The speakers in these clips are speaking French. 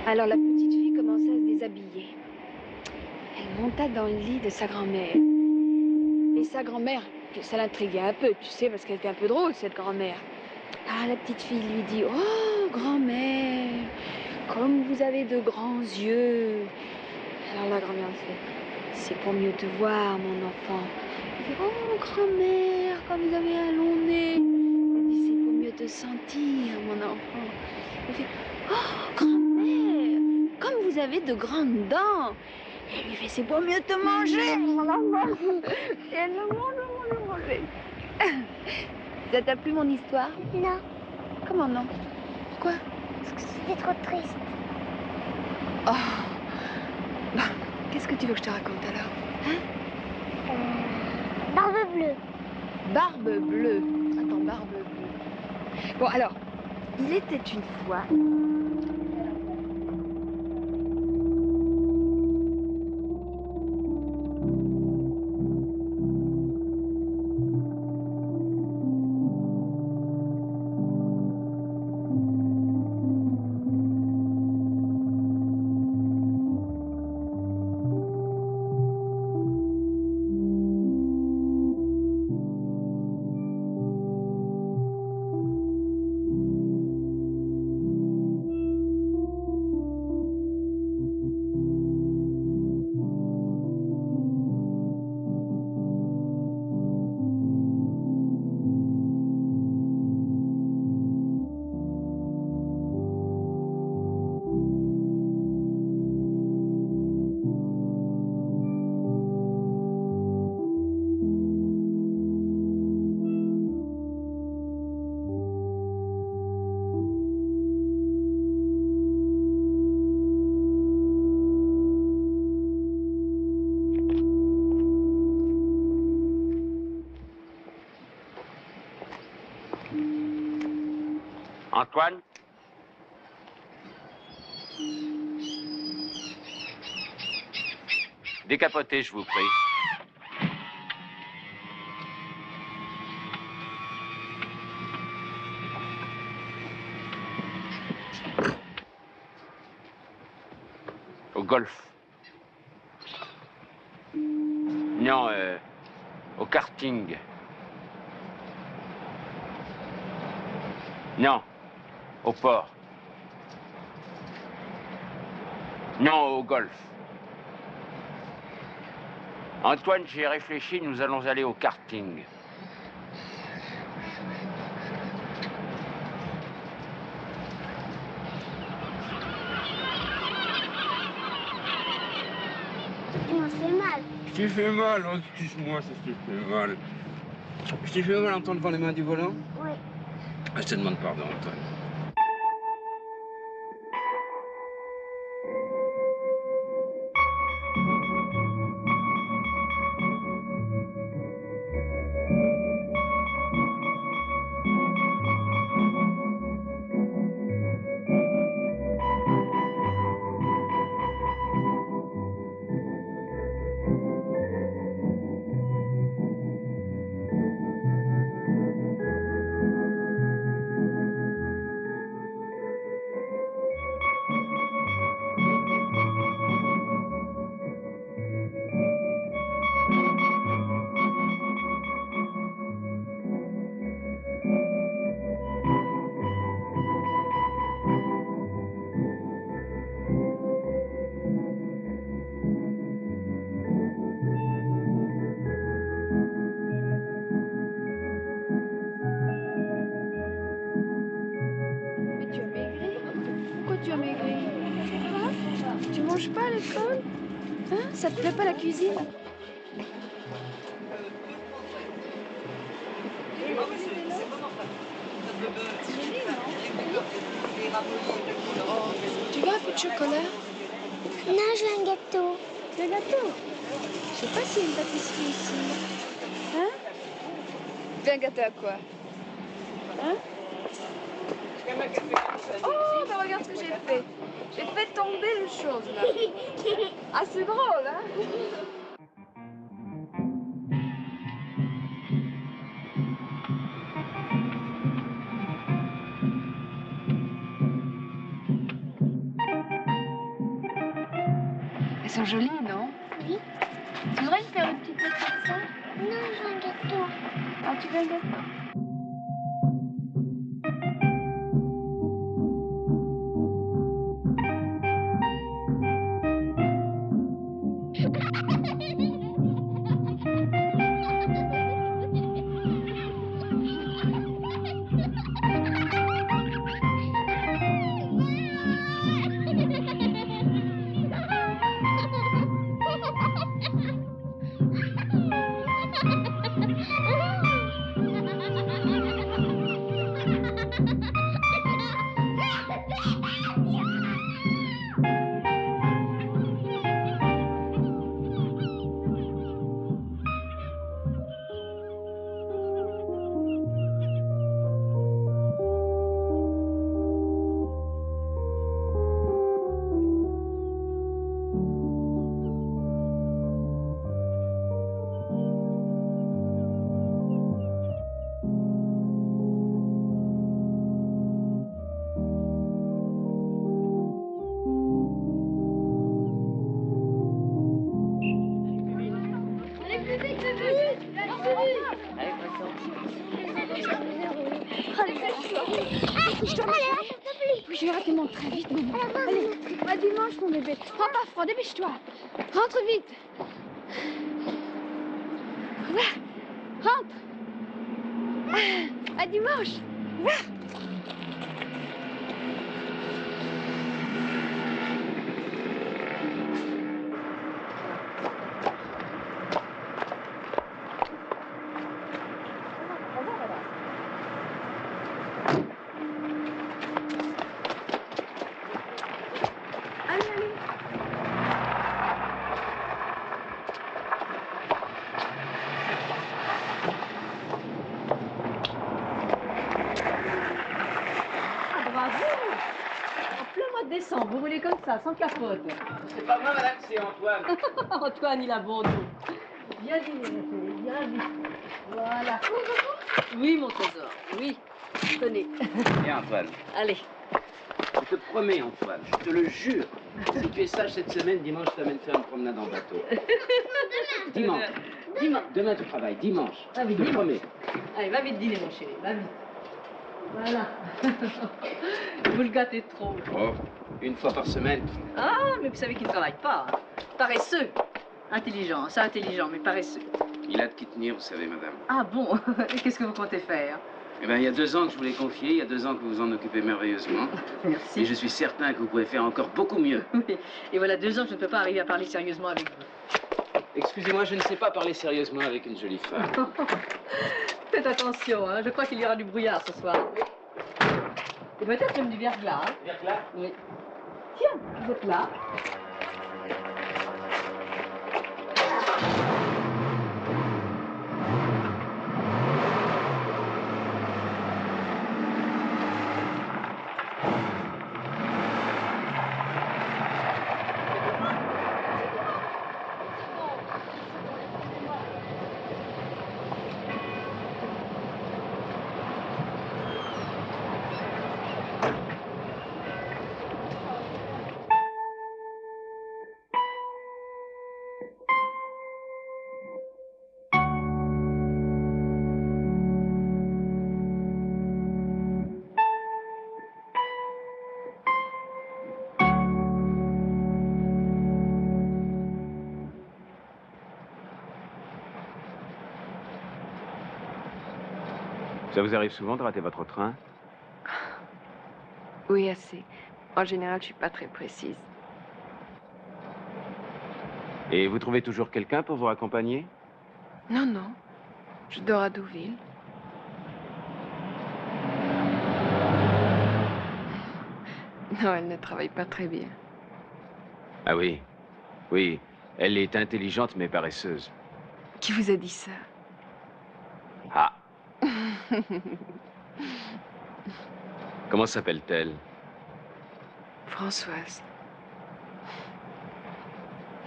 Alors la petite fille commença à se déshabiller. Elle monta dans le lit de sa grand-mère. Et sa grand-mère, ça l'intriguait un peu, tu sais, parce qu'elle était un peu drôle, cette grand-mère. Ah, la petite fille lui dit, oh, grand-mère, comme vous avez de grands yeux. Alors la grand-mère fait, c'est pour mieux te voir, mon enfant. Elle dit, oh, grand-mère, comme vous avez un long nez. Elle dit, c'est pour mieux te sentir, mon enfant. Elle fait, oh, grand-mère, comme vous avez de grandes dents. Elle lui fait, c'est pour mieux te manger, mon enfant. Et elle le mange. Ça t'a plu mon histoire? Non, Comment non? Quoi? parce que c'était trop triste. Oh. Bah, qu'est-ce que tu veux que je te raconte alors? Hein? Barbe bleue. Barbe bleue. Attends, barbe bleue. Bon alors, il était une fois. Antoine? Décapotez, je vous prie. Au golf. Non, au karting. Non, au port. Non, au golf. Antoine, j'ai réfléchi, nous allons aller au karting. Tu m'as fait mal. Je t'ai fait mal, oh, excuse-moi, ça te fait mal. Je t'ai fait mal en temps devant les mains du volant? Oui. Ah, je te demande pardon, Antoine. Mais tu as maigri? Pourquoi tu as maigri? Tu manges pas à l'école? Hein? Ça te plaît pas la cuisine? Tu veux un peu de chocolat? Non, je veux un gâteau. Tu veux un gâteau? Je sais pas s'il y a une pâtisserie ici. Hein? Tu veux un gâteau à quoi? Hein? Oh, bah regarde ce que j'ai fait. J'ai fait tomber une chose là. Ah, c'est drôle, hein? sont jolies, non? Oui. Tu voudrais me faire une petite tête comme ça? Non, je veux un gâteau. Ah, tu veux un gâteau? Oui, je vais rater mon très vite, maman. Allez, à dimanche, mon bébé. Prends pas froid, dépêche-toi. Rentre vite. Va, rentre. À dimanche. Va. Décembre, vous roulez comme ça, sans capote. C'est pas moi, madame, c'est Antoine. Antoine, il a bon dos. Viens dîner, ma chérie, viens vite. Voilà. Oui, mon trésor, oui. Tenez. Viens, Antoine. Allez. Je te promets, Antoine, je te le jure. Si tu es sage cette semaine, dimanche, je t'amène faire une promenade en bateau. Dimanche. Demain, tu travailles. Dimanche. Ah oui, je te dimanche. promets. Allez, va vite dîner, mon chéri, va vite. Voilà. Vous le gâtez trop. Oh, une fois par semaine. Ah, mais vous savez qu'il ne travaille pas. Hein. Paresseux. Intelligent, c'est intelligent, mais paresseux. Il a de qui tenir, vous savez, madame. Ah bon? Et qu'est-ce que vous comptez faire? Eh bien, il y a 2 ans que je vous l'ai confié, il y a 2 ans que vous vous en occupez merveilleusement. Merci. Et je suis certain que vous pouvez faire encore beaucoup mieux. Oui. Et voilà 2 ans que je ne peux pas arriver à parler sérieusement avec vous. Excusez-moi, je ne sais pas parler sérieusement avec une jolie femme. Faites attention, hein. Je crois qu'il y aura du brouillard ce soir. Et peut-être même du verglas. Hein. Verglas? Oui. Tiens, vous êtes là. Ça vous arrive souvent de rater votre train? Oui, assez. En général, je suis pas très précise. Et vous trouvez toujours quelqu'un pour vous raccompagner? Non, non. Je dors à Deauville. Non, elle ne travaille pas très bien. Ah oui, oui. Elle est intelligente mais paresseuse. Qui vous a dit ça? Ah. Comment s'appelle-t-elle? Françoise.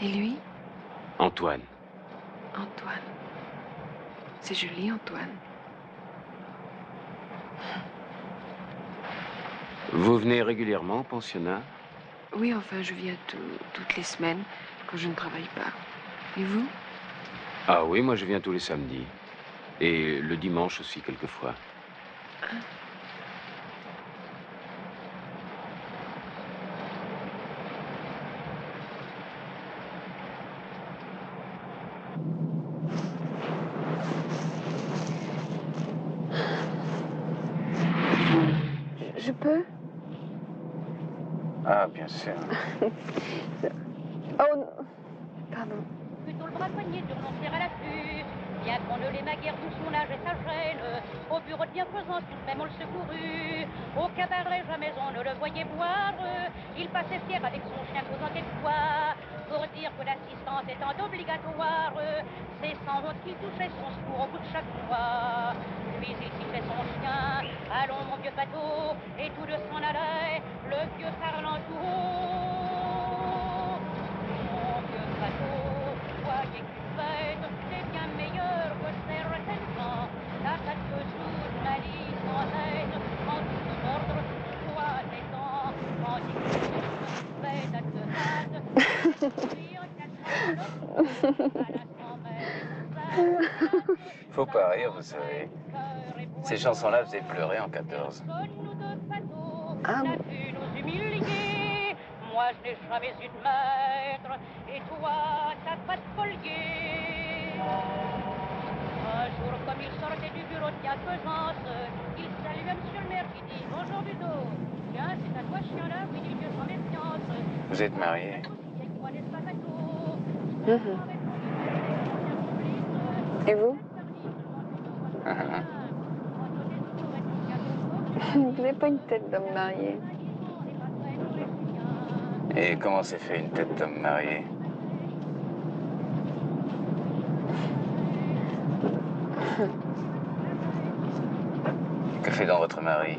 Et lui? Antoine. Antoine. C'est joli, Antoine. Vous venez régulièrement au pensionnat? Oui, enfin, je viens toutes les semaines. quand je ne travaille pas. Et vous? Ah oui, moi je viens tous les samedis. Et le dimanche aussi, quelquefois. Je peux? Ah, bien sûr. Oh, non. Pardon. Plutôt le braconnier de renoncer à la pluie. Bien qu'on ne l'aimât guère d'où son âge et sa gêne. Au bureau de bienfaisance, tout de même on le secourut. Au cabaret, jamais on ne le voyait boire. Il passait fier avec son chien causant quelquefois. Pour dire que l'assistance étant obligatoire, c'est sans honte qu'il touchait son secours au bout de chaque mois. Puis il sifflait son chien. Allons mon vieux bateau. Et tous deux s'en allaient, le vieux parlant tout haut. Mon vieux bateau, voyez qu'une fête, c'est bien meilleur que certaines gens. La tête que sous malice en haine, en tout ordre, toi t'étends, tandis que fête à te hâte, Faut pas rire, vous savez. Ces chansons-là faisaient pleurer en 14. Ah, n'a pu nous humilier. Moi, je n'ai jamais eu de maître, et toi, t'as pas de collier. Un jour, comme il sortait du bureau de bienfaisance, il salua monsieur le maire qui dit « Bonjour, Ludo. Tiens, c'est à toi, ce chien-là, oui, du vieux sans méfiance. » Vous êtes marié? et vous? Vous n'avez pas une tête d'homme marié. Et comment s'est fait une tête d'homme marié? Que fait donc votre mari?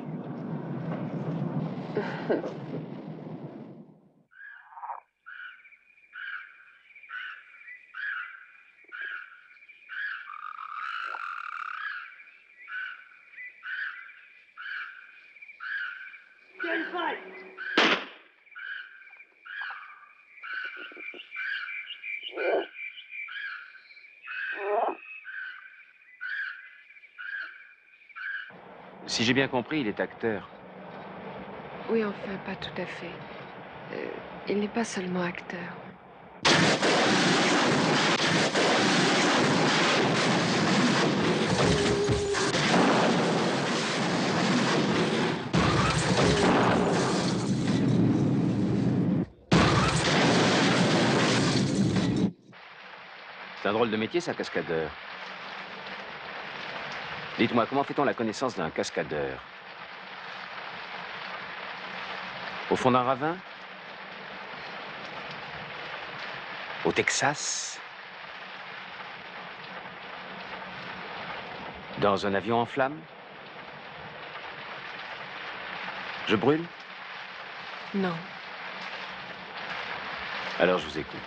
Si j'ai bien compris, il est acteur. Oui, enfin, pas tout à fait. Il n'est pas seulement acteur. C'est un drôle de métier, ça, cascadeur. Dites-moi, comment fait-on la connaissance d'un cascadeur? Au fond d'un ravin? Au Texas? Dans un avion en flammes? Je brûle? Non. Alors je vous écoute.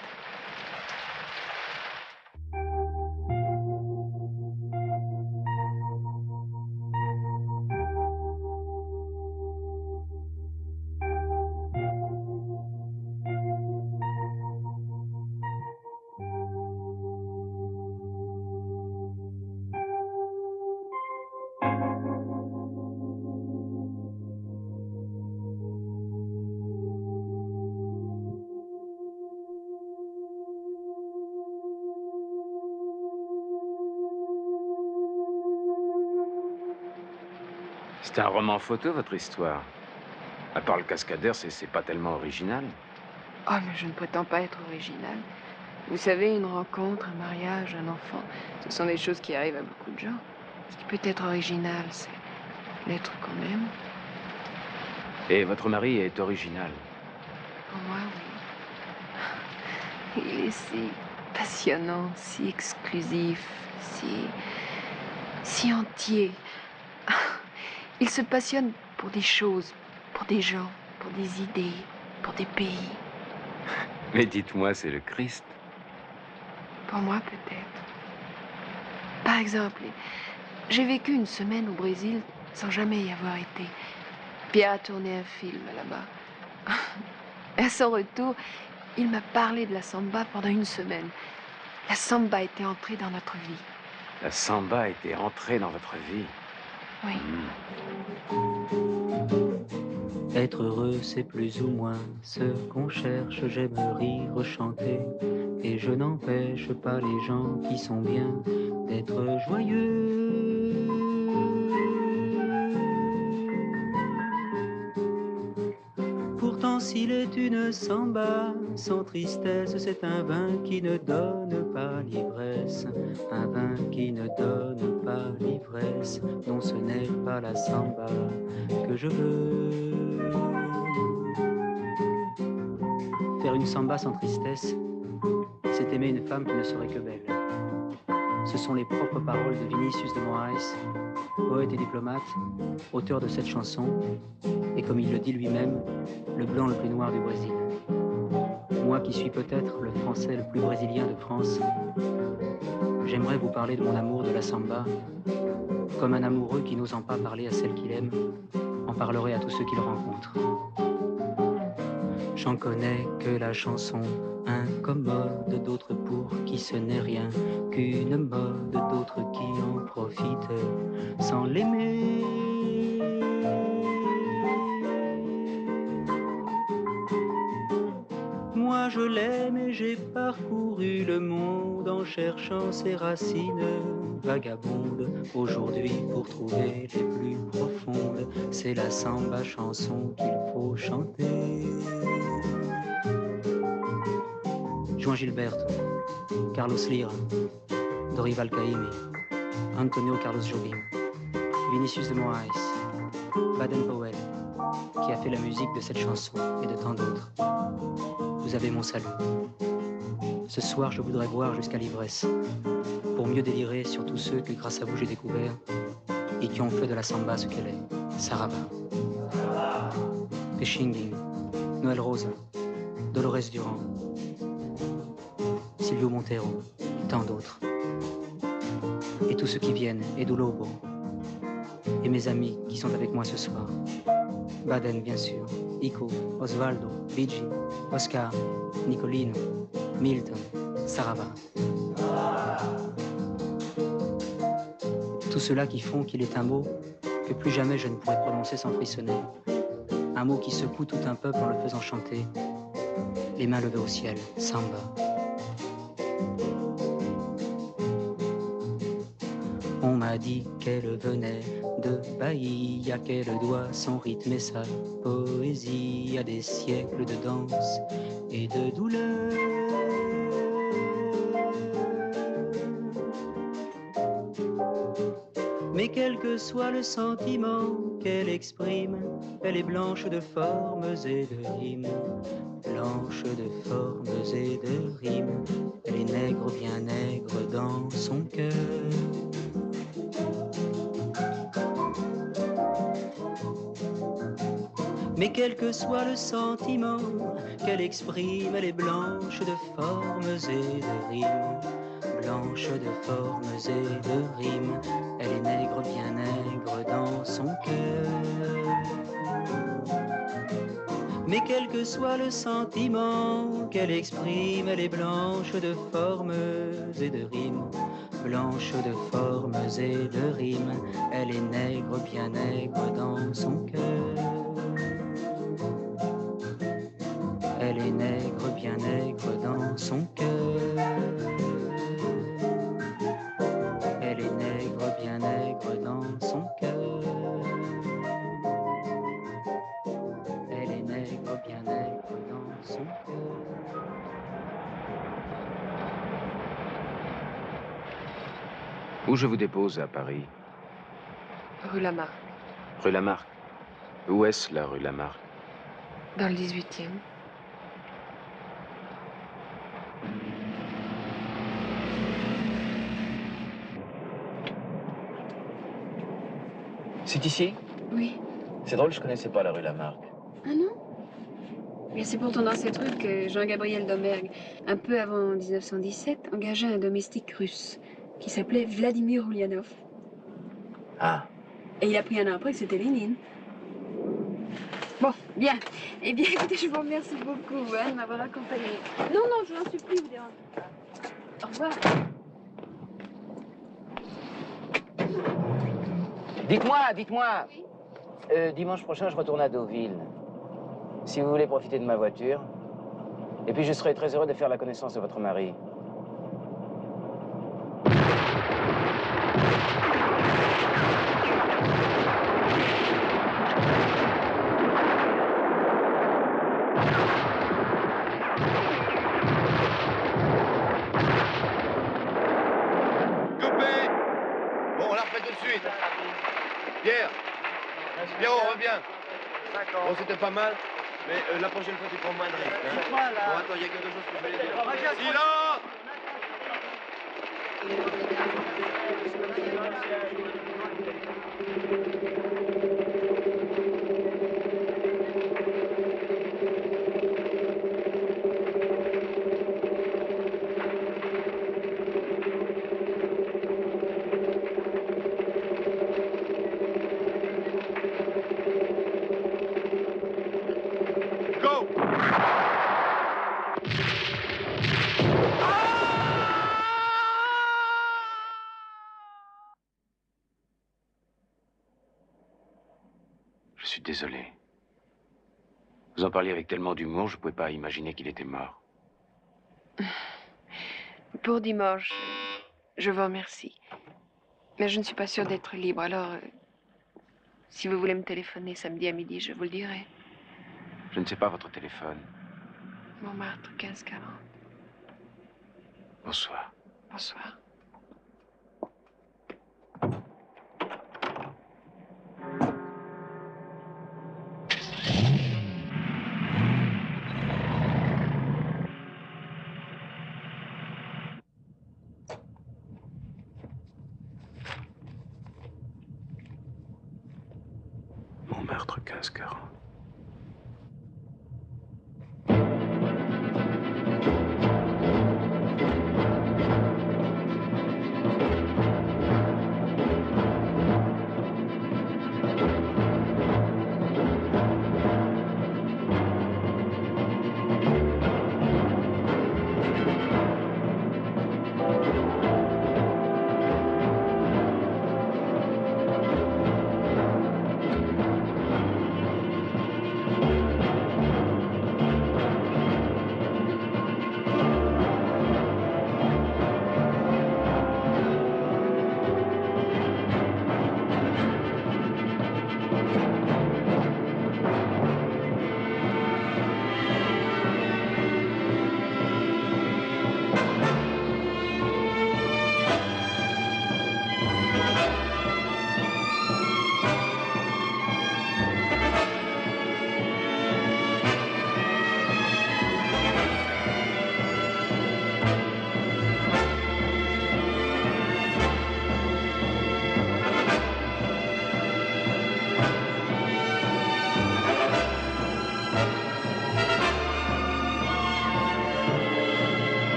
C'est un roman photo, votre histoire. À part le cascadeur, c'est pas tellement original. Oh, mais je ne prétends pas être originale. Vous savez, une rencontre, un mariage, un enfant, ce sont des choses qui arrivent à beaucoup de gens. Ce qui peut être original, c'est l'être qu'on aime. Et votre mari est original. Pour moi, oui. Il est si passionnant, si exclusif, si entier. Il se passionne pour des choses, pour des gens, pour des idées, pour des pays. Mais dites-moi, c'est le Christ. Pour moi, peut-être. Par exemple, j'ai vécu une semaine au Brésil sans jamais y avoir été. Pierre a tourné un film là-bas. À son retour, Il m'a parlé de la samba pendant une semaine. La samba était entrée dans notre vie. La samba était entrée dans votre vie. Oui. Être heureux, c'est plus ou moins ce qu'on cherche. J'aime rire, chanter, et je n'empêche pas les gens qui sont bien d'être joyeux. Pourtant, s'il est une samba sans tristesse, c'est un vin qui ne donne pas l'ivresse. Un vin qui ne donne pas l'ivresse. Non, ce n'est pas la samba que je veux. Faire une samba sans tristesse, c'est aimer une femme qui ne serait que belle. Ce sont les propres paroles de Vinicius de Moraes, poète et diplomate, auteur de cette chanson, et comme il le dit lui-même, le blanc le plus noir du Brésil. Moi qui suis peut-être le français le plus brésilien de France, j'aimerais vous parler de mon amour de la samba, comme un amoureux qui n'osant pas parler à celle qu'il aime, en parlerait à tous ceux qu'il rencontre. J'en connais que la chanson incommode, d'autres pour qui ce n'est rien qu'une mode, d'autres qui en profitent sans l'aimer. Moi je l'aime et j'ai parcouru le monde en cherchant ses racines vagabondes. Aujourd'hui pour trouver les plus profondes, c'est la samba chanson qu'il faut chanter. Juan Gilberto, Carlos Lira, Dorival Caymmi, Antonio Carlos Jobim, Vinicius de Moraes, Baden Powell, qui a fait la musique de cette chanson et de tant d'autres. Vous avez mon salut. Ce soir, je voudrais boire jusqu'à l'ivresse, pour mieux délirer sur tous ceux que grâce à vous j'ai découvert et qui ont fait de la samba ce qu'elle est, Saraba, Pechinguing, Noël Rosa, Dolores Durand, Silvio Montero, tant d'autres. Et tous ceux qui viennent, Edu Lobo, et mes amis qui sont avec moi ce soir. Baden, bien sûr, Ico, Osvaldo, Luigi, Oscar, Nicolino, Milton, Sarava. Tout cela qui font qu'il est un mot que plus jamais je ne pourrais prononcer sans frissonner. Un mot qui secoue tout un peuple en le faisant chanter, les mains levées au ciel, samba. On m'a dit qu'elle venait de Bahia, qu'elle doit son rythme et sa poésie à des siècles de danse et de douleur. Mais quel que soit le sentiment qu'elle exprime, elle est blanche de formes et de rimes. Blanche de formes et de rimes, elle est nègre, bien nègre dans son cœur. Mais quel que soit le sentiment qu'elle exprime, elle est blanche de formes et de rimes. Blanche de formes et de rimes, elle est nègre, bien nègre dans son cœur. Mais quel que soit le sentiment qu'elle exprime, elle est blanche de formes et de rimes. Blanche de formes et de rimes, elle est nègre, bien nègre dans son cœur. Elle est nègre, bien nègre dans son cœur. Elle est nègre, bien nègre dans son cœur. Elle est nègre, bien nègre dans son cœur. Où je vous dépose à Paris? Rue Lamarck, Rue Lamarck. Où est-ce la rue Lamarck? dans le 18e. C'est ici? Oui. C'est drôle, je connaissais pas la rue Lamarck. Ah non? Mais c'est pourtant dans ces trucs que Jean-Gabriel Domergue, un peu avant 1917, engagea un domestique russe qui s'appelait Vladimir Ulyanov. Ah. Et il a pris un an après que c'était Lénine. Bon, bien. Eh bien, écoutez, je vous remercie beaucoup de m'avoir accompagnée. Non, non, je vous en supplie, vous dérangez pas. Au revoir. Dites-moi. Dimanche prochain, je retourne à Deauville. Si vous voulez profiter de ma voiture. Et puis, je serai très heureux de faire la connaissance de votre mari. Pierrot, reviens. Bon, c'était pas mal, mais la prochaine fois, tu prends moins de risques. Hein. Bon, attends, il y a quelque chose que je vais dire. Silence! Je suis désolé. Vous en parliez avec tellement d'humour, je ne pouvais pas imaginer qu'il était mort. Pour dimanche, je vous remercie. Mais je ne suis pas sûre d'être libre, alors... si vous voulez me téléphoner samedi à midi, je vous le dirai. Je ne sais pas votre téléphone. Montmartre, 1540. Bonsoir. Bonsoir. Montmartre, 1540.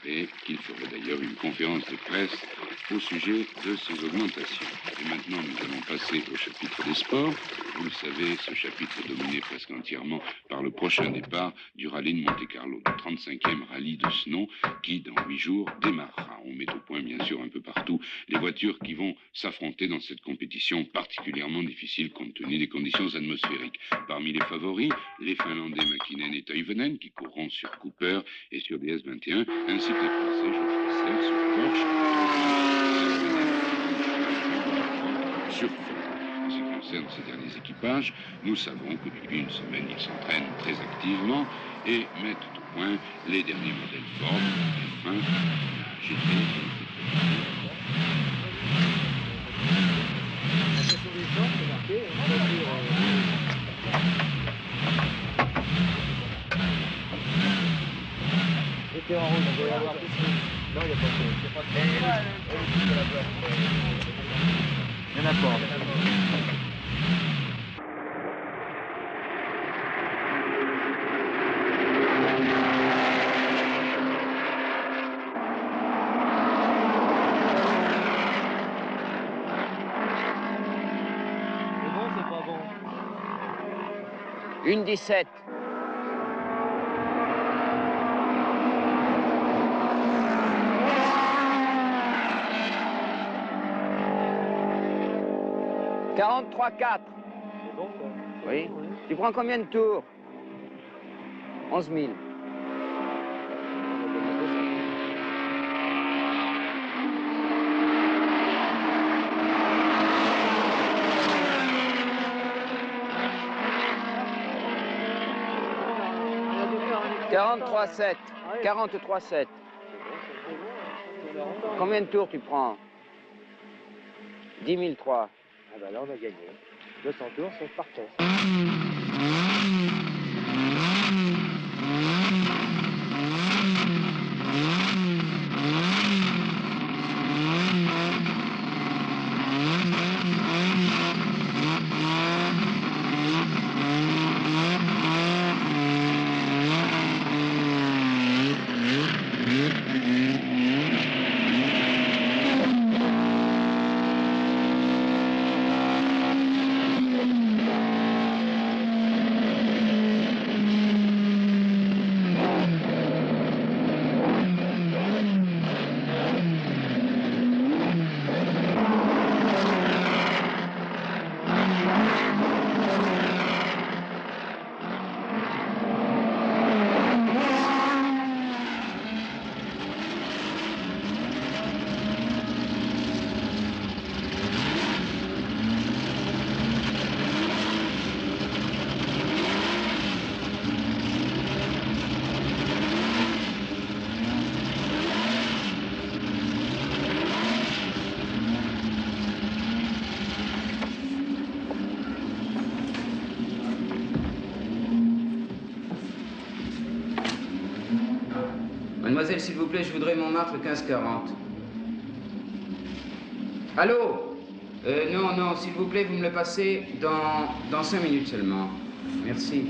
et qu'il ferait d'ailleurs une conférence de presse au sujet de ces augmentations. Et maintenant, nous allons passer au chapitre des sports. Vous le savez, ce chapitre est dominé presque entièrement par le prochain départ du rallye de Monte-Carlo, le 35e rallye de ce nom, qui, dans 8 jours, démarrera. On met au point, bien sûr, un peu partout les voitures qui vont s'affronter dans cette compétition particulièrement difficile compte tenu des conditions atmosphériques. Parmi les favoris, les Finlandais Mäkinen et Toivonen, qui courront sur Cooper et sur des S21, ainsi que les Français Georges Russell sur Porsche, sur Ford. En ce qui concerne ces derniers équipages, nous savons que depuis une semaine, ils s'entraînent très activement et mettent au point les derniers modèles Ford, F1, GT, J'étais en rouge, on doit y avoir ici. Non, il n'y a pas de... Il y en a pas. C'est bon, c'est pas bon. Une 17. « 43,4. C'est bon, ça. Oui. Tu prends combien de tours? 11 000. « 43,7. 43,7. Combien de tours tu prends? 10 003. Ah bah là on a gagné. 200 tours, c'est parfait. Mademoiselle, s'il vous plaît, je voudrais Montmartre 1540. Allô? Non, non, s'il vous plaît, vous me le passez dans 5 minutes seulement. Merci.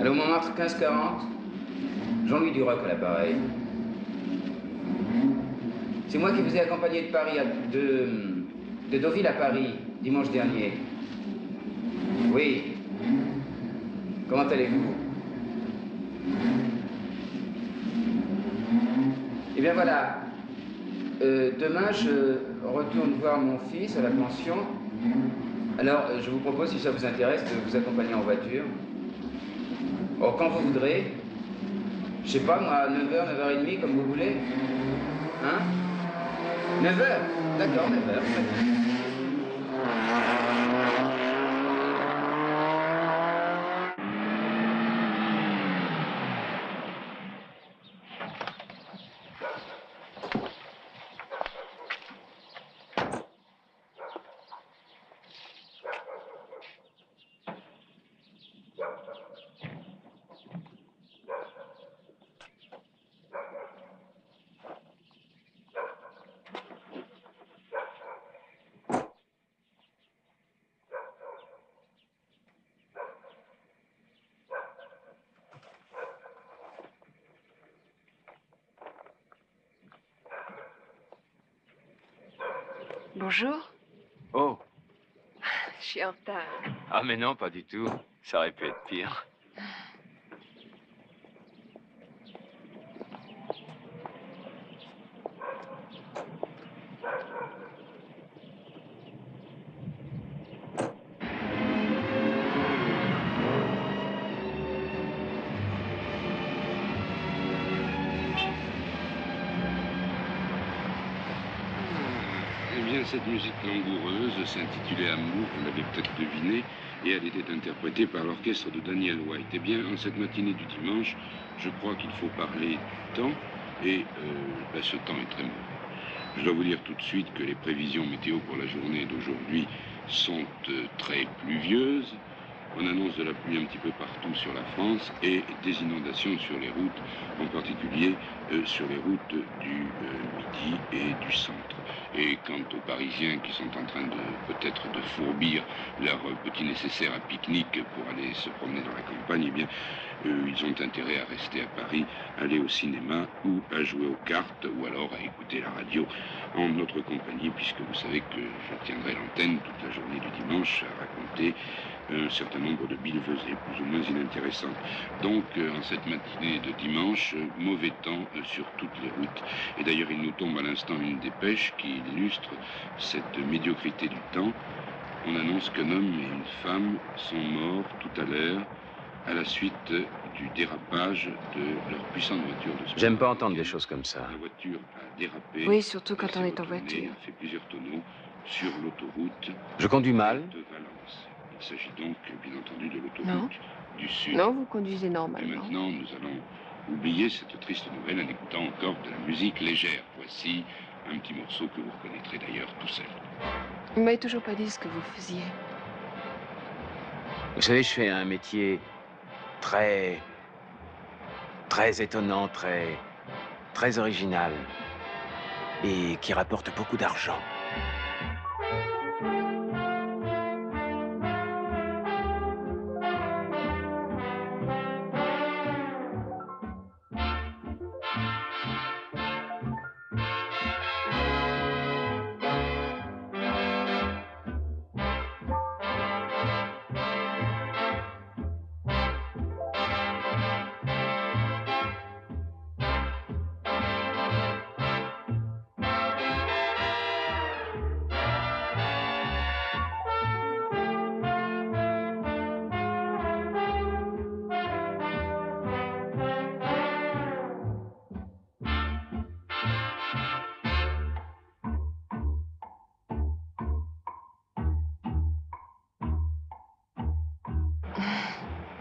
Allô, Montmartre 1540. Jean-Louis Duroc à l'appareil. C'est moi qui vous ai accompagné de Paris, de Deauville à Paris, dimanche dernier. Oui. Comment allez-vous? Eh bien voilà. Demain, je retourne voir mon fils à la pension. Alors, je vous propose, si ça vous intéresse, de vous accompagner en voiture. Oh, quand vous voudrez. Je sais pas, moi, à 9h, 9h30, comme vous voulez. Hein? 9h? D'accord, 9h. Bonjour. Oh. Je suis en retard. Ah mais non, pas du tout. Ça aurait pu être pire. Eh bien, cette musique langoureuse s'intitulait Amour, vous l'avez peut-être deviné, et elle était interprétée par l'orchestre de Daniel White. Eh bien, en cette matinée du dimanche, je crois qu'il faut parler du temps, et ce temps est très mauvais. Je dois vous dire tout de suite que les prévisions météo pour la journée d'aujourd'hui sont très pluvieuses. On annonce de la pluie un petit peu partout sur la France et des inondations sur les routes, en particulier sur les routes du Midi et du centre. Et quant aux Parisiens qui sont en train peut-être de fourbir leur petit nécessaire à pique-nique pour aller se promener dans la campagne, eh bien, ils ont intérêt à rester à Paris, aller au cinéma ou à jouer aux cartes ou alors à écouter la radio en notre compagnie, puisque vous savez que je tiendrai l'antenne toute la journée du dimanche à raconter un certain nombre de billevesées plus ou moins inintéressantes. Donc, en cette matinée de dimanche, mauvais temps sur toutes les routes. Et d'ailleurs, il nous tombe à l'instant une dépêche qui illustre cette médiocrité du temps. On annonce qu'un homme et une femme sont morts tout à l'heure à la suite du dérapage de leur puissante voiture de sport. J'aime pas entendre des choses comme ça. La voiture a dérapé. Oui, surtout quand on s'est est en retournée, voiture. a fait plusieurs tonneaux sur l'autoroute Je conduis mal. de Valence. Il s'agit donc, bien entendu, de Non. l'autoroute du Sud. Non, vous conduisez Et normalement. maintenant, nous allons oublier cette triste nouvelle en écoutant encore de la musique légère. Voici un petit morceau que vous reconnaîtrez d'ailleurs tout seul. Vous m'avez toujours pas dit ce que vous faisiez. Vous savez, je fais un métier très étonnant, très original et qui rapporte beaucoup d'argent.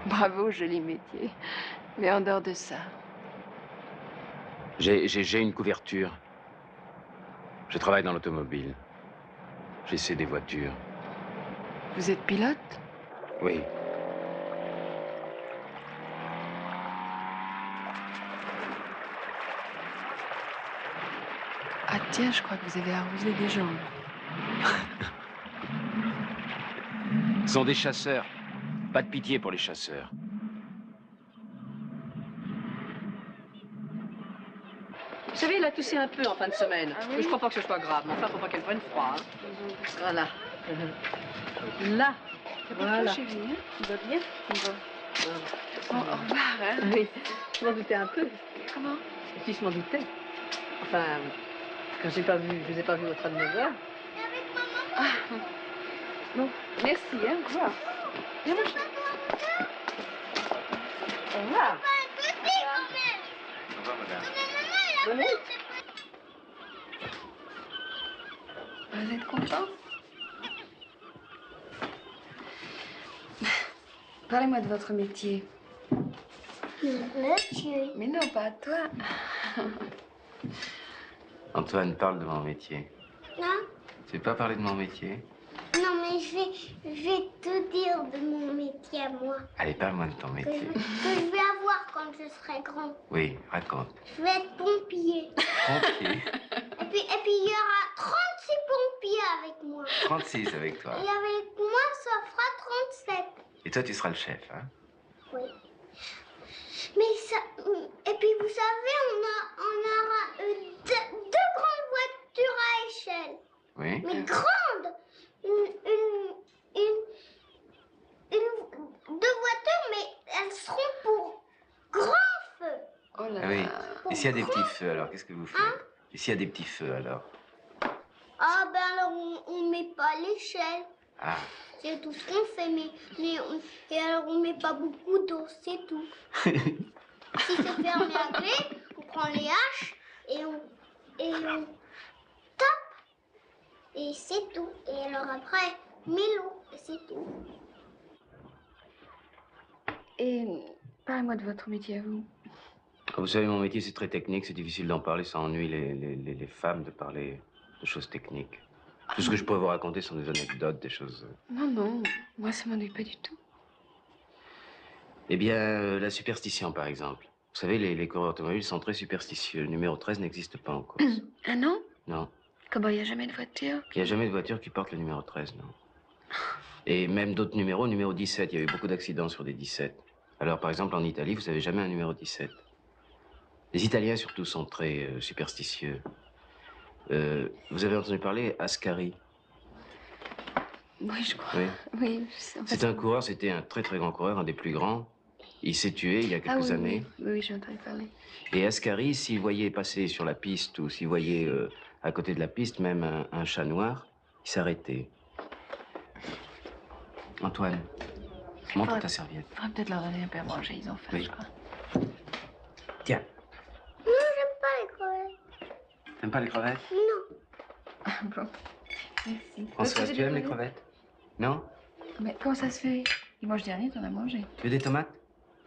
Bravo, joli métier. Mais en dehors de ça. J'ai une couverture. Je travaille dans l'automobile. J'essaie des voitures. Vous êtes pilote? Oui. Ah tiens, je crois que vous avez arrosé des jambes. Ce sont des chasseurs. Pas de pitié pour les chasseurs. Vous savez, il a toussé un peu en fin de semaine. Ah oui? Mais je crois pas que ce soit grave. Mais enfin, faut pas qu'elle prenne froid. Hein. Voilà. Là. Voilà. Chérie, hein? Tu vas bien? Bon, au revoir, hein? Oui. Je m'en doutais un peu. Comment? Si je m'en doutais. Enfin, quand je vous ai pas vu au train de 9 heures. Ah. Bon, merci, hein? Au revoir. Viens, mon chéri. Au revoir. Au revoir, madame. Bonne nuit. Vous êtes content? Parlez-moi de votre métier. Monsieur. Mais non, pas à toi. Antoine, parle de mon métier. Non? Tu veux pas parler de mon métier? Non, mais je vais tout dire de mon métier à moi. Allez, parle-moi de ton Que métier. je vais avoir quand je serai grand. Oui, raconte. Je vais être pompier. Pompier. Et puis il y aura 36 pompiers avec moi. 36 avec toi. Et avec moi, ça fera 37. Et toi, tu seras le chef, hein? Oui. Mais ça... Et puis, vous savez, on aura deux grandes voitures à échelle. Oui. Mais grande. Deux voitures, mais elles seront pour grand feu. Oh là Ah oui. là. Et s'il y a des petits feux, alors, qu'est-ce que vous faites? Et s'il y a des petits feux, alors? Ah ben alors on met pas l'échelle. Ah. C'est tout ce qu'on fait, et alors on met pas beaucoup d'eau, c'est tout. Si c'est fermé à clé, on prend les haches et on tape. Et c'est tout. Et alors après, on met l'eau et c'est tout. Et parlez-moi de votre métier à vous. Vous savez, mon métier, c'est très technique, c'est difficile d'en parler, ça ennuie les femmes de parler de choses techniques. Tout ce que je peux vous raconter sont des anecdotes, des choses... Non, non, moi ça m'ennuie pas du tout. Eh bien, la superstition, par exemple. Vous savez, les coureurs automobiles sont très superstitieux. Le numéro 13 n'existe pas en course. Ah non? Non. Comment il n'y a jamais de voiture? Il n'y a jamais de voiture qui porte le numéro 13, non. Et même d'autres numéros, numéro 17, il y a eu beaucoup d'accidents sur des 17. Alors, par exemple, en Italie, vous n'avez jamais un numéro 17. Les Italiens, surtout, sont très superstitieux. Vous avez entendu parler Ascari? Oui, je crois. Oui. Oui, je sais. C'est un coureur, c'était un très très grand coureur, un des plus grands. Il s'est tué il y a quelques années. Oui, j'ai entendu parler. Et Ascari, s'il voyait passer sur la piste ou s'il voyait à côté de la piste même un chat noir, il s'arrêtait. Antoine, montre ta serviette. Il faudrait peut-être leur donner un peu à manger, ils ont faim, Oui. je crois. Tiens, Non, j'aime pas les crevettes. t'aimes pas les crevettes? Non. Ah bon, merci. Françoise, tu aimes les crevettes? Non? Mais comment ça se fait? Dimanche dernier, t'en as mangé. Tu veux des tomates?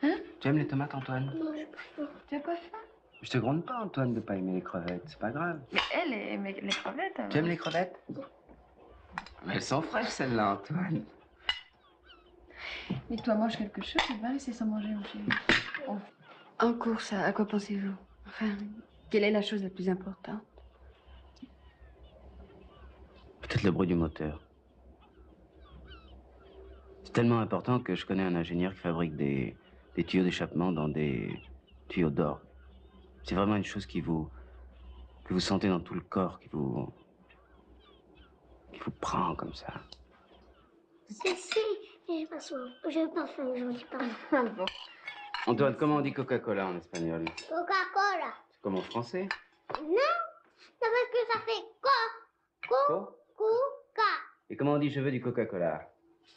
Hein? Tu aimes les tomates, Antoine? Non, j'ai pas faim. Tu as pas faim? Je te gronde pas, Antoine, de pas aimer les crevettes. C'est pas grave. Mais elle aime les crevettes. Tu aimes les crevettes? Mais elles sont fraîches, celles-là, Antoine. Mais toi, mange quelque chose, tu vas pas laisser sans manger, mon chéri. En course, à quoi pensez-vous? Enfin, quelle est la chose la plus importante? Peut-être le bruit du moteur. C'est tellement important que je connais un ingénieur qui fabrique des tuyaux d'échappement dans des tuyaux d'or. C'est vraiment une chose que vous sentez dans tout le corps, qui vous prend comme ça. Si, j'ai pas faim. J'ai pas faim aujourd'hui, pardon. Ah bon. Antoine, comment on dit Coca-Cola en espagnol? Coca-Cola. C'est comme en français? Non, c'est parce que ça fait Coca. Et comment on dit je veux du Coca-Cola?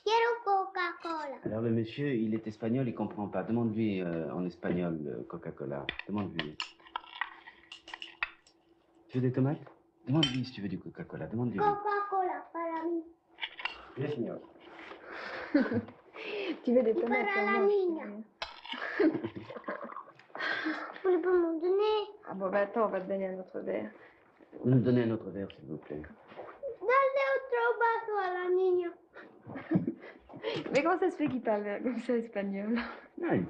Quiero Coca-Cola. Alors le monsieur, il est espagnol, il comprend pas. Demande-lui en espagnol Coca-Cola. Demande-lui. Tu veux des tomates? Demande-lui si tu veux du Coca-Cola. Demande-lui. Coca-Cola para mí. Bien, señor. Tu veux des tomates? Para la niña. Vous pouvez pas m'en donner? Ah bon, bah attends, on va te donner un autre verre. Vous nous donnez un autre verre, s'il vous plaît. Dale otro vaso a la niña. Mais comment ça se fait qu'il parle comme ça espagnol? Non, il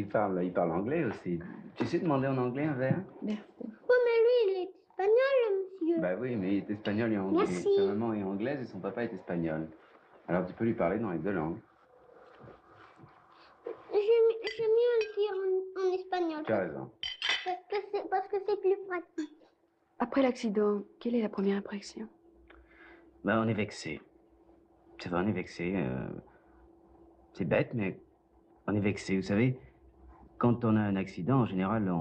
parle anglais aussi. Tu sais demander en anglais un verre? Merci. Oui, mais lui, il est espagnol, le monsieur. Bah oui, mais il est espagnol et anglais. Merci. Sa maman est anglaise et son papa est espagnol. Alors tu peux lui parler dans les deux langues. J'aime mieux le dire en espagnol. Tu as raison. Parce que c'est plus pratique. Après l'accident, quelle est la première impression? Bah on est vexé. C'est vrai, on est vexé. C'est bête, mais on est vexé. Vous savez, quand on a un accident, en général,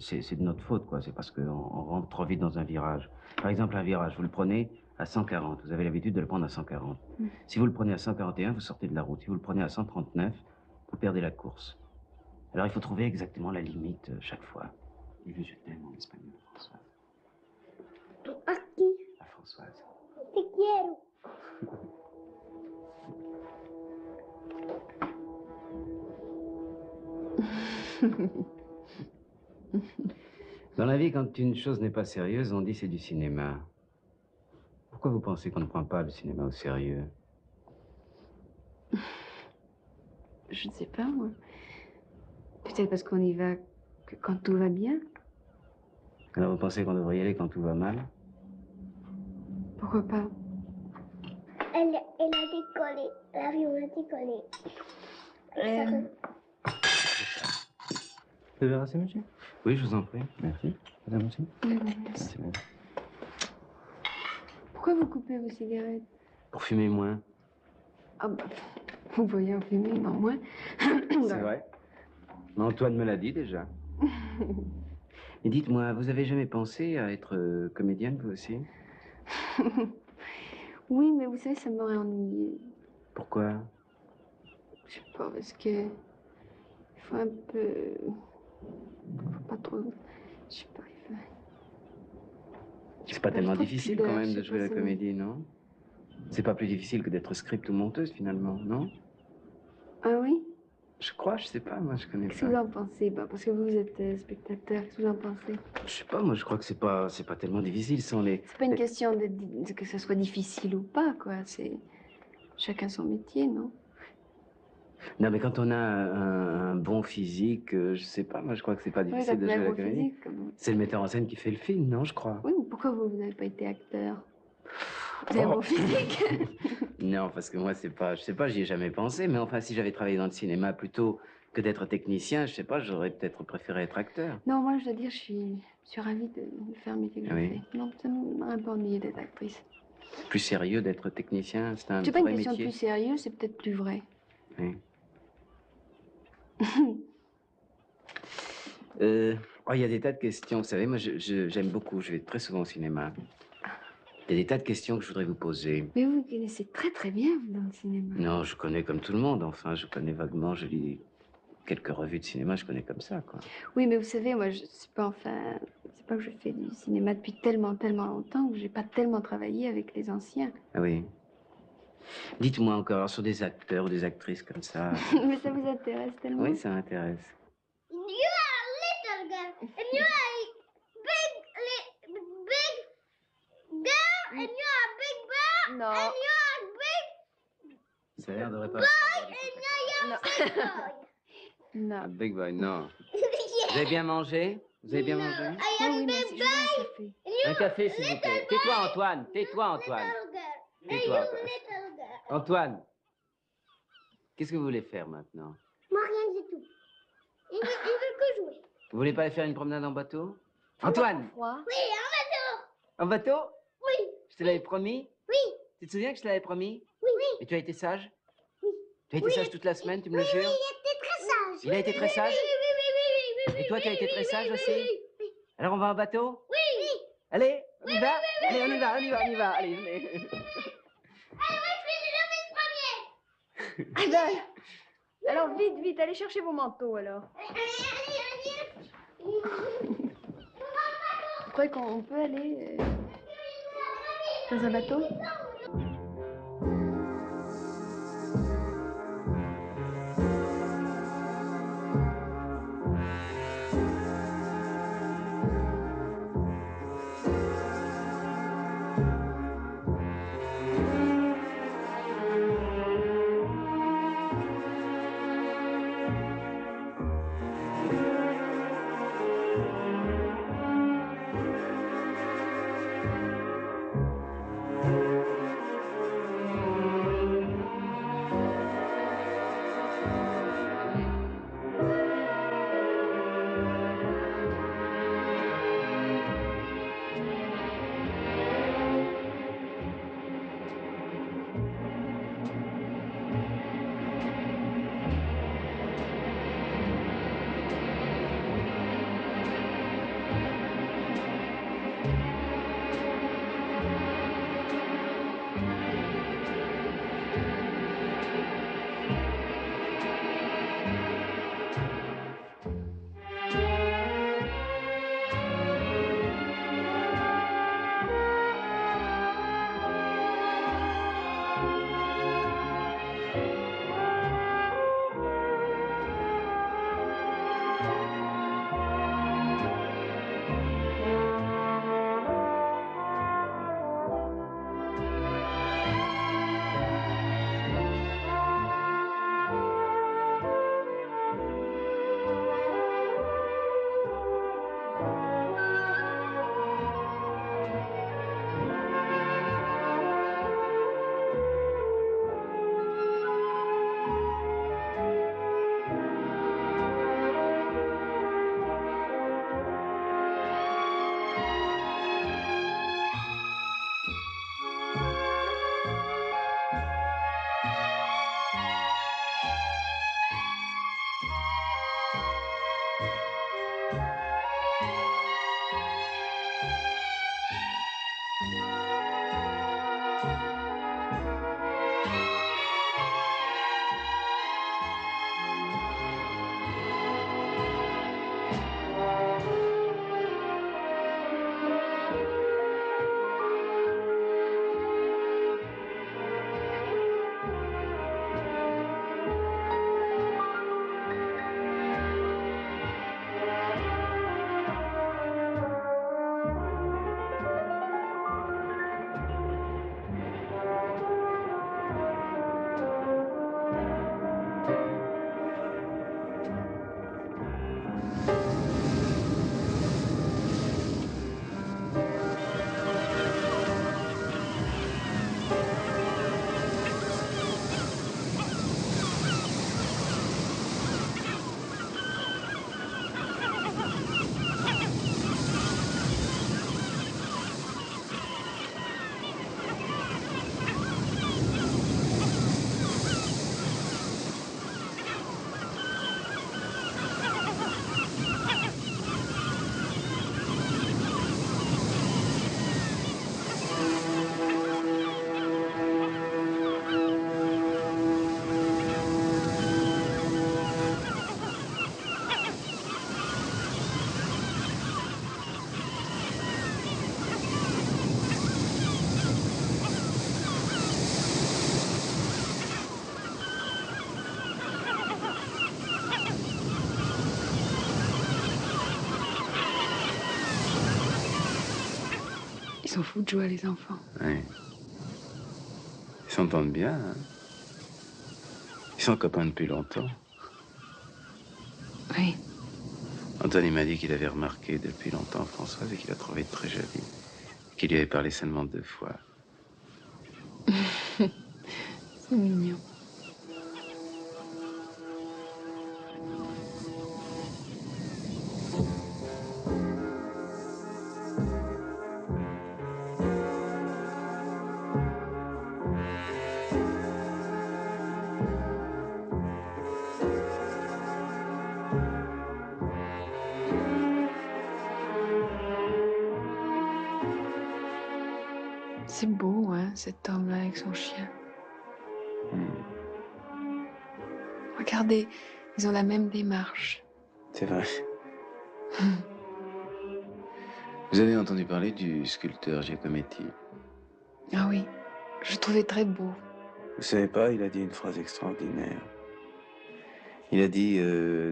c'est de notre faute, quoi. C'est parce qu'on rentre trop vite dans un virage. Par exemple, un virage, vous le prenez à 140. Vous avez l'habitude de le prendre à 140. Si vous le prenez à 141, vous sortez de la route. Si vous le prenez à 139, vous perdez la course. Alors il faut trouver exactement la limite chaque fois. Et je t'aime en espagnol, Françoise. ¿A qui? À Françoise. Te quiero. Dans la vie, quand une chose n'est pas sérieuse, on dit c'est du cinéma. Pourquoi vous pensez qu'on ne prend pas le cinéma au sérieux? Je ne sais pas, moi. Peut-être parce qu'on y va que quand tout va bien. Alors vous pensez qu'on devrait y aller quand tout va mal? Pourquoi pas? Elle a décollé. L'avion a décollé. Vous verrez assez, monsieur? Oui, je vous en prie. Merci. Madame aussi? Oui, oui, merci. Merci. Pourquoi Pourquoi vous coupez vos cigarettes? Pour fumer moins. Ah bah, vous voyez en fumer, non moins. C'est vrai. Mais Antoine me l'a dit déjà. Et dites-moi, vous avez jamais pensé à être comédienne, vous aussi? Oui, mais vous savez, ça m'aurait ennuyée. Pourquoi? Je sais pas, parce que... Il faut un peu... Faut pas trop... Je sais pas, il faut... C'est pas tellement trop de difficile pudeur, quand même je de sais jouer pas, la ça comédie, non? C'est pas plus difficile que d'être script ou monteuse finalement, non? Ah oui? Je crois, je sais pas, moi je connais Qu'est-ce que pas. vous en pensez? Bah, parce que vous êtes spectateur, qu'est-ce que vous en pensez? Je sais pas, moi je crois que c'est pas tellement difficile sans les... C'est pas une question de que ce soit difficile ou pas, quoi. C'est chacun son métier, non? Non mais quand on a un bon physique, je sais pas, moi je crois que c'est pas Oui, difficile de ça jouer la au comédie. physique. Comme... C'est le metteur en scène qui fait le film, non, je crois. Oui, mais pourquoi vous n'avez pas été acteur? Vous avez un Oh. beau physique. Non, parce que moi c'est pas, je sais pas, j'y ai jamais pensé, mais enfin si j'avais travaillé dans le cinéma plutôt que d'être technicien, je sais pas, j'aurais peut-être préféré être acteur. Non, moi je dois dire, je suis ravie de faire le métier que je Oui. fais. Non, ça m'a un peu ennuyée d'être actrice. Plus sérieux d'être technicien, c'est un C'est pas une vrai question de métier. plus sérieux, c'est peut-être plus vrai. Oui. Oh, il y a des tas de questions. Vous savez, moi, j'aime beaucoup. Je vais très souvent au cinéma. Il y a des tas de questions que je voudrais vous poser. Mais vous connaissez très très bien, vous, dans le cinéma. Non, je connais comme tout le monde. Enfin, je connais vaguement. Je lis quelques revues de cinéma. Je connais comme ça, quoi. Oui, mais vous savez, moi, je sais pas, enfin... C'est pas que je fais du cinéma depuis tellement longtemps que j'ai pas tellement travaillé avec les anciens. Ah oui. Dites-moi encore sur des acteurs ou des actrices comme ça. Mais ça vous intéresse tellement. Oui, ça m'intéresse. You are a little girl, and you are a big girl, and you are a big boy, Non. and you are a big Ça a l'air de boy, pas. and you are a big boy. Non. Un big boy, non. Yeah. Vous avez bien mangé? Vous avez bien No, mangé? I Oui, am oui, a merci. big Je veux un boy, café. and you Un café, s'il vous plaît. Tais-toi, Antoine. Tais-toi, Antoine. little girl. And Tais-toi, you Antoine. little girl. Antoine, qu'est-ce que vous voulez faire maintenant? Moi, rien du tout. Il veut que jouer. Vous voulez pas aller faire une promenade en bateau? Antoine! Froid. Oui, un bateau. En bateau? Oui, Je te l'avais promis? oui, Tu te souviens que je te l'avais promis? oui, oui. Et tu as été sage? Oui. Tu as été sage toute la semaine, tu me le Oui, jures? il était très sage. Il a été très sage? Oui. Et toi, tu as été très sage aussi? Oui. Alors on va en bateau? Oui. Allez, on y va? Allez, on y va, on y va, on y va. Allez, venez. Allez, moi, je fais le premier. Ah ben, alors vite, vite, allez chercher vos manteaux alors. Allez. Vous croyez qu'on peut aller dans un bateau? Ils sont fous de jouer, les enfants. Oui. Ils s'entendent bien, hein. Ils sont copains depuis longtemps. Oui. Antoine, il m'a dit qu'il avait remarqué depuis longtemps Françoise et qu'il la trouvait très jolie. Qu'il lui avait parlé seulement 2 fois. C'est mignon. C'est beau, hein, cet homme-là avec son chien. Regardez, ils ont la même démarche. C'est vrai. Vous avez entendu parler du sculpteur Giacometti? Ah oui, je le trouvais très beau. Vous savez pas, il a dit une phrase extraordinaire. Il a dit,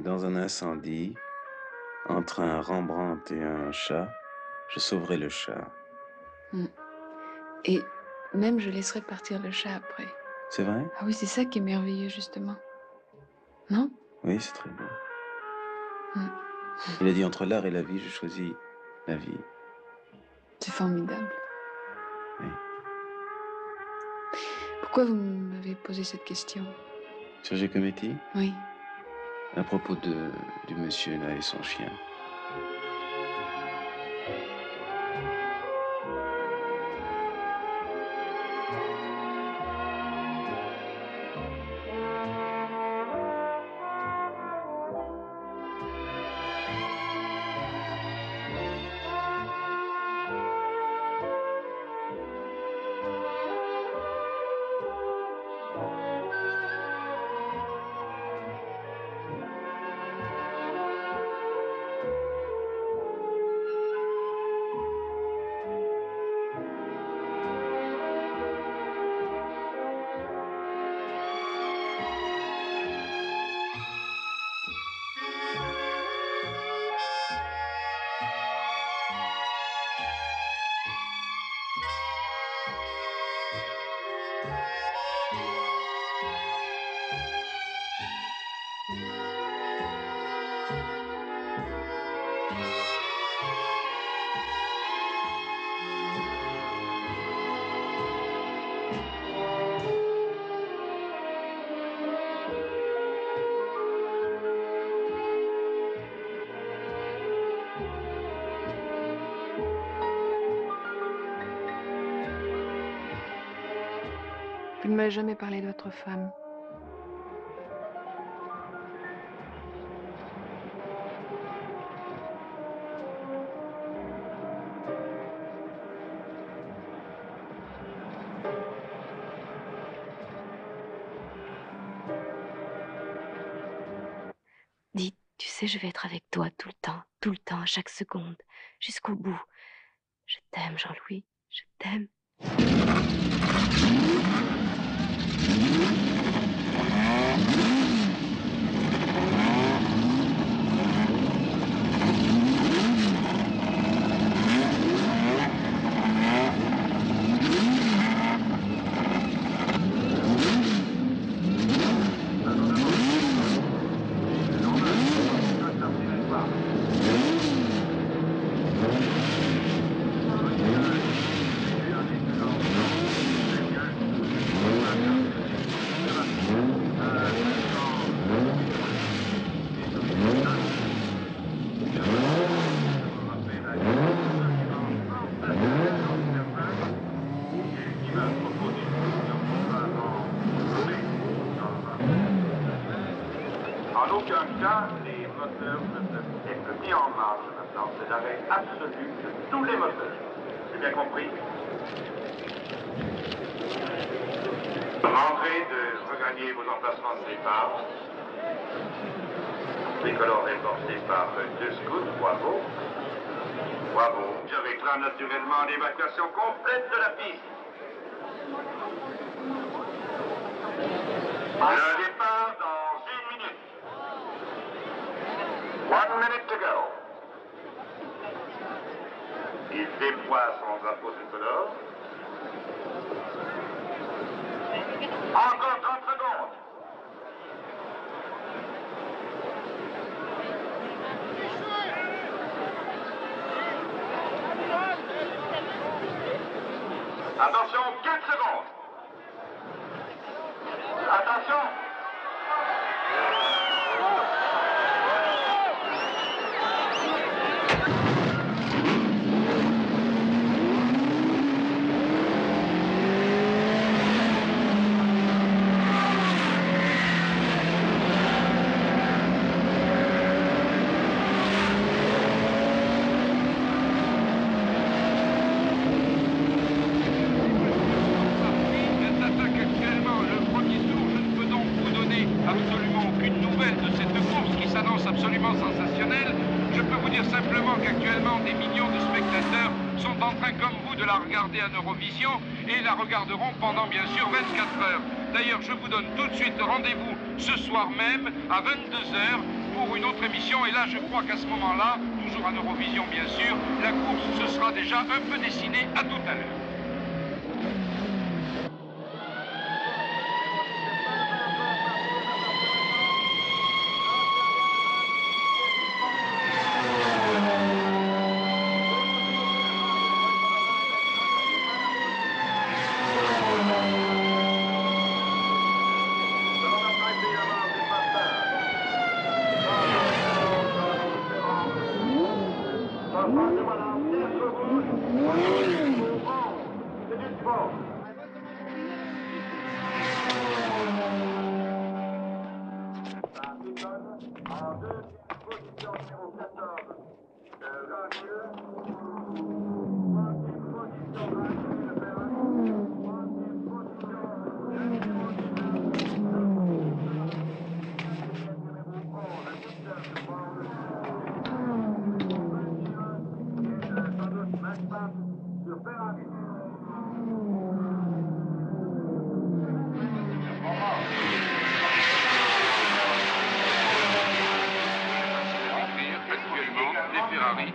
dans un incendie, entre un Rembrandt et un chat, je sauverai le chat. Et même je laisserai partir le chat après. C'est vrai? Ah oui, c'est ça qui est merveilleux, justement. Non? Oui, c'est très beau. Il a dit, entre l'art et la vie, je choisis la vie. C'est formidable. Oui. Pourquoi vous m'avez posé cette question? Sur Giacometti? Oui. À propos du monsieur là et son chien. Vous ne m'avez jamais parlé de votre femme. Dis, tu sais, je vais être avec toi tout le temps, à chaque seconde, jusqu'au bout. Je t'aime, Jean-Louis, je t'aime. En aucun cas, les moteurs ne peuvent être mis en marche maintenant. C'est l'arrêt absolu de tous les moteurs. C'est bien compris? Demandez de regagner vos emplacements de départ. Tricolore est porté par 2 scouts, bravo. Bravo. Je réclame naturellement l'évacuation complète de la piste. Le départ dans 1 minute. 1 minute to go. Il déploie son drapeau tricolore. Encore 30 secondes. Attention, 4 secondes. Attention. Absolument sensationnel. Je peux vous dire simplement qu'actuellement des millions de spectateurs sont en train comme vous de la regarder à Eurovision et la regarderont pendant bien sûr 24 heures. D'ailleurs, je vous donne tout de suite rendez-vous ce soir même à 22h pour une autre émission et là je crois qu'à ce moment-là, toujours à Eurovision bien sûr, la course se sera déjà un peu dessinée. À tout à l'heure.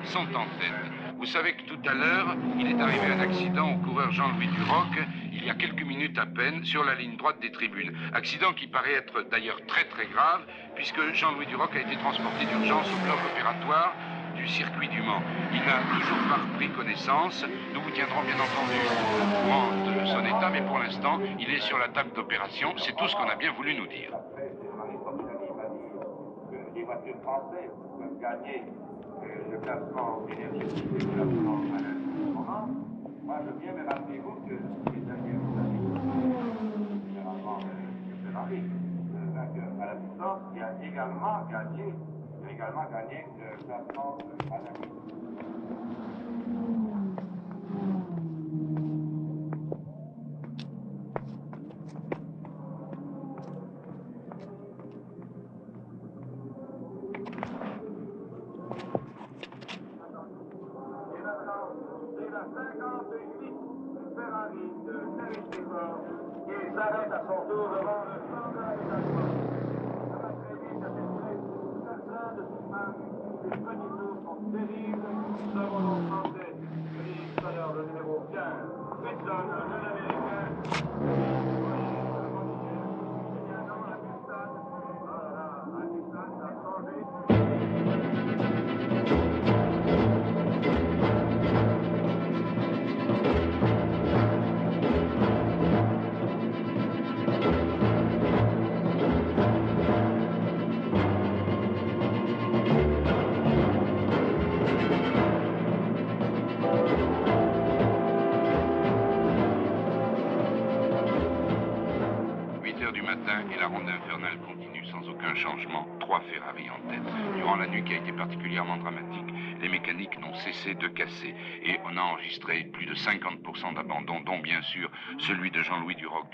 Sont en tête. Vous savez que tout à l'heure, il est arrivé un accident au coureur Jean-Louis Duroc, il y a quelques minutes à peine, sur la ligne droite des tribunes. Accident qui paraît être d'ailleurs très très grave, puisque Jean-Louis Duroc a été transporté d'urgence au bloc opératoire du circuit du Mans. Il n'a toujours pas repris connaissance. Nous vous tiendrons bien entendu au courant de son état, mais pour l'instant, il est sur la table d'opération. C'est tout ce qu'on a bien voulu nous dire. Les voitures françaises peuvent gagner le classement énergétique et le classement à l'instrument. Moi, je viens, mais rappelez-vous que les alliés généralement le Ferrari, le vainqueur à la distance, qui a également gagné le classement à la distance. Il s'arrête à son tour devant le standard italien. Ça va très vite, ça fait plein de semaines. Les premiers tours sont terribles. Nous avons nos Français, tout à l'heure le numéro 15, Whitson, le Américain. Et la ronde infernale continue sans aucun changement. 3 Ferrari en tête. Durant la nuit qui a été particulièrement dramatique, les mécaniques n'ont cessé de casser. Et on a enregistré plus de 50% d'abandon, dont bien sûr celui de Jean-Louis Duroc,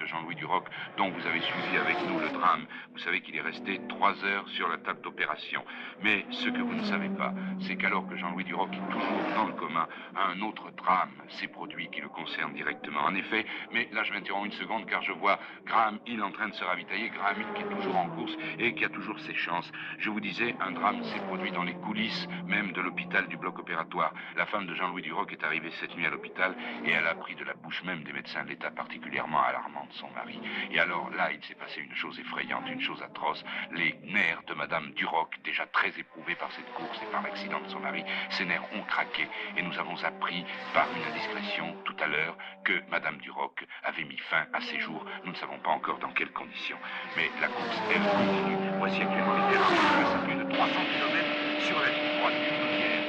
dont vous avez suivi avec nous le drame. Vous savez qu'il est resté 3 heures sur la table d'opération. Mais ce que vous ne savez pas, c'est qu'alors que Jean-Louis Duroc est toujours dans le coma, un autre drame s'est produit qui le concerne directement. En effet, mais là je m'interromps une seconde car je vois Graham Hill en train de se ravitailler. Graham Hill qui est toujours en course et qui a toujours ses chances. France. Je vous disais, un drame s'est produit dans les coulisses même de l'hôpital du bloc opératoire. La femme de Jean-Louis Duroc est arrivée cette nuit à l'hôpital et elle a appris de la bouche même des médecins l'état particulièrement alarmant de son mari. Et alors là, il s'est passé une chose effrayante, une chose atroce. Les nerfs de Madame Duroc, déjà très éprouvés par cette course et par l'accident de son mari, ces nerfs ont craqué et nous avons appris par une indiscrétion tout à l'heure que Madame Duroc avait mis fin à ses jours. Nous ne savons pas encore dans quelles conditions. Mais la course, elle, continue. Voici actuellement les terrains qui passent à plus de 300 km sur la ligne droite du Louvière.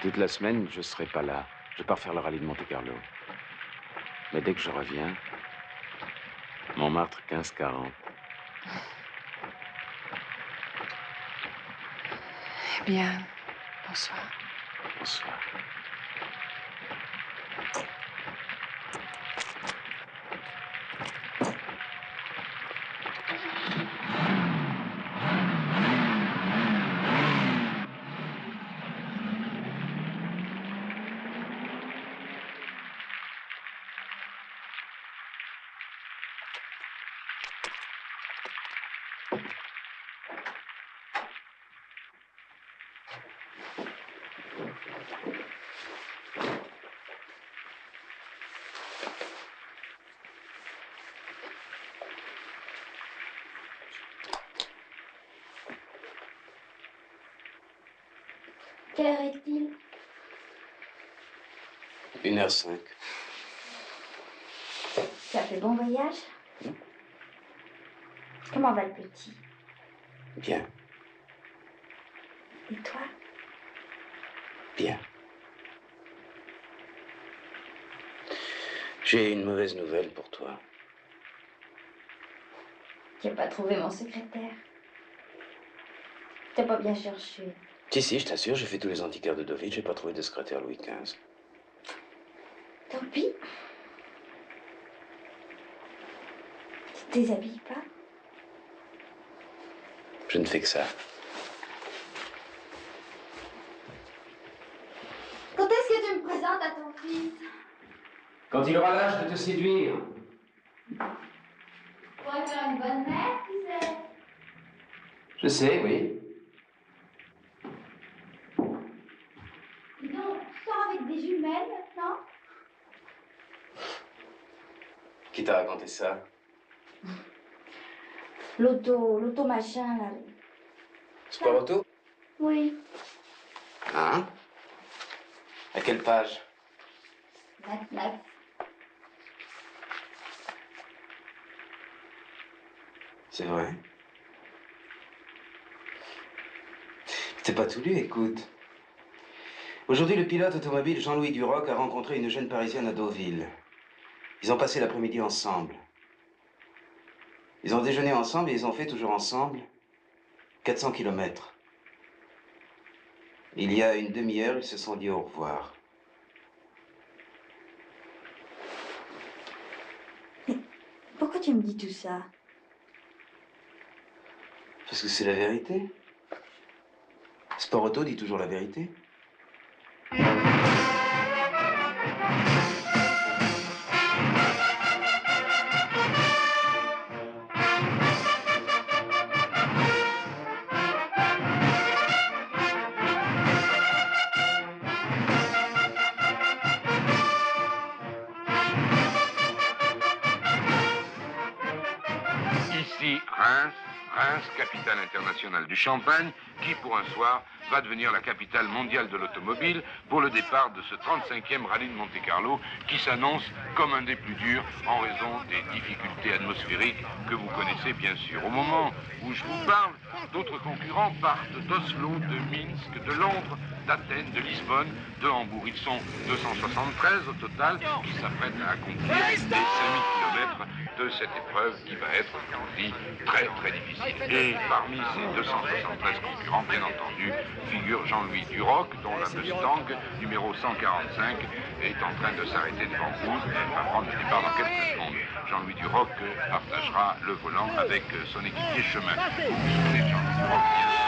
Toute la semaine, je serai pas là. Je pars faire le rallye de Monte-Carlo. Mais dès que je reviens, Montmartre 1540. Eh bien, bonsoir. Bonsoir. Quelle heure est-il? 1h05. Ça fait bon voyage? Comment va le petit? Bien, Et toi? bien. J'ai une mauvaise nouvelle pour toi. Tu n'as pas trouvé mon secrétaire. T'as pas bien cherché. Si, je t'assure, j'ai fait tous les antiquaires de Deauville, j'ai pas trouvé de secrétaire Louis XV. Tant pis. Tu te déshabilles pas? Je ne fais que ça. Quand est-ce que tu me présentes à ton fils? Quand il aura l'âge de te séduire. Pour faire une bonne mère, tu sais. Je sais, oui. Dis donc, tu sors avec des jumelles maintenant? Qui t'a raconté ça? L'auto machin, là. Sport auto? Oui. Hein? À quelle page? 29. C'est vrai. T'es pas tout lu, écoute. Aujourd'hui, le pilote automobile Jean-Louis Duroc a rencontré une jeune Parisienne à Deauville. Ils ont passé l'après-midi ensemble. Ils ont déjeuné ensemble et ils ont fait toujours ensemble 400 km. Il y a une demi-heure, ils se sont dit au revoir. Pourquoi tu me dis tout ça? Parce que c'est la vérité. Sport Auto dit toujours la vérité. Ici, Reims, capitale internationale du Champagne, qui pour un soir va devenir la capitale mondiale de l'automobile pour le départ de ce 35e rallye de Monte-Carlo qui s'annonce comme un des plus durs en raison des difficultés atmosphériques que vous connaissez bien sûr. Au moment où je vous parle, d'autres concurrents partent d'Oslo, de Minsk, de Londres, d'Athènes, de Lisbonne, de Hambourg. Ils sont 273 au total qui s'apprêtent à accomplir les 5000 km de cette épreuve qui va être, je vous le dis, très très difficile. Et parmi ces 273 concurrents, bien entendu, figure Jean-Louis Duroc, dont la Mustang numéro 145 est en train de s'arrêter devant vous. Elle va prendre le départ dans quelques secondes. Jean-Louis Duroc partagera le volant avec son équipier Chemin. Vous vous souvenez de Jean-Louis Duroc, bien sûr.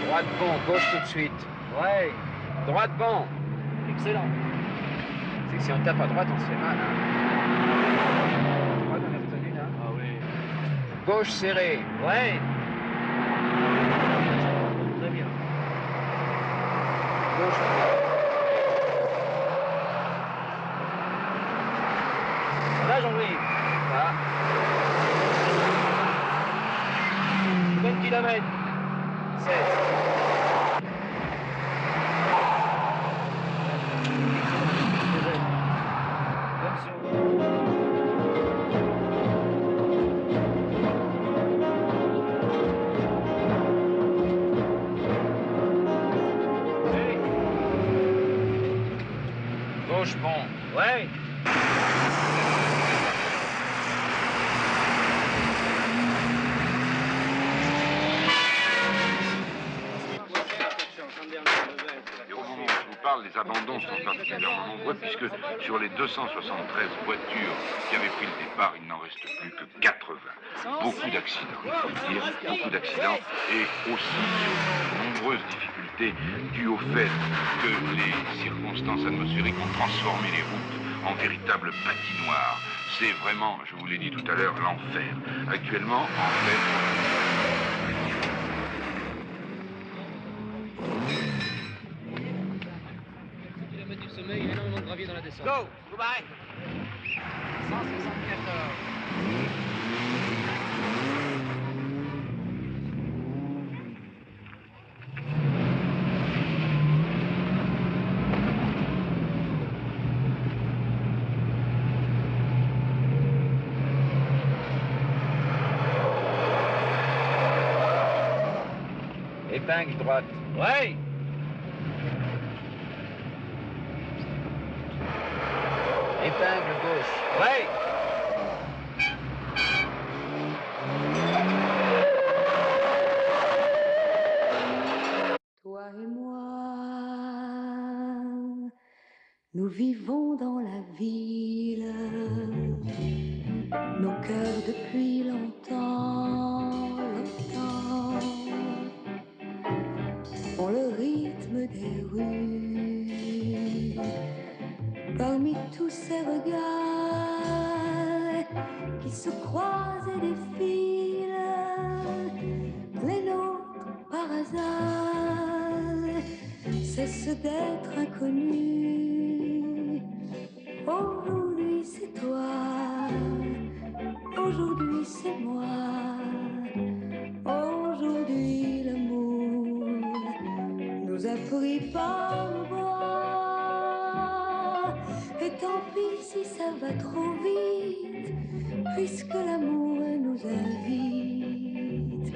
Droite bon, gauche tout de suite. Ouais. Droite bon. Excellent. C'est que si on tape à droite, on se fait mal. Hein. Droite, on a retenu là. Ah oui. Gauche serrée. Ouais. Très bien. Gauche. Voilà Jean-Louis. Là. 20 km. 16. Gauche bon. Ouais. Et au moment où je vous parle, les abandons sont particulièrement nombreux puisque sur les 273 voitures qui avaient pris le départ, il n'en reste plus que 80. Beaucoup d'accidents, il faut le dire, beaucoup d'accidents et aussi de nombreuses difficultés dues au fait que les circonstances atmosphériques ont transformé les routes en véritables patinoires. C'est vraiment, je vous l'ai dit tout à l'heure, l'enfer. Actuellement, en fait... Il y a énormément de gravier dans la descente. Go, goodbye. 174. Épingle droite. Ouais. Épingle gauche. Ouais. Toi et moi, nous vivons dans la ville, nos cœurs depuis longtemps ont le rythme des rues. Parmi tous ces regards qui se croisent et défilent, les nôtres hasard cesse d'être inconnu. Aujourd'hui c'est toi, aujourd'hui c'est moi, aujourd'hui l'amour nous a pris par le bras. Et tant pis si ça va trop vite, puisque l'amour nous invite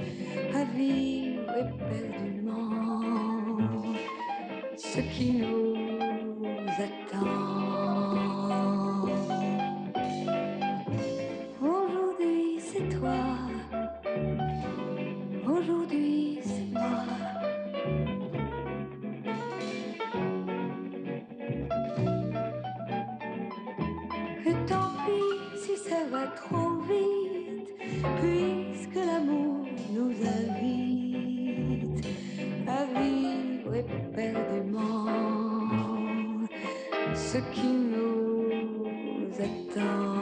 à vivre éperdument ce qui nous attend. Aujourd'hui c'est toi, aujourd'hui c'est moi. Et tant pis si ça va trop vite, puisque l'amour nous invite à vivre éperdument ce qui nous attend.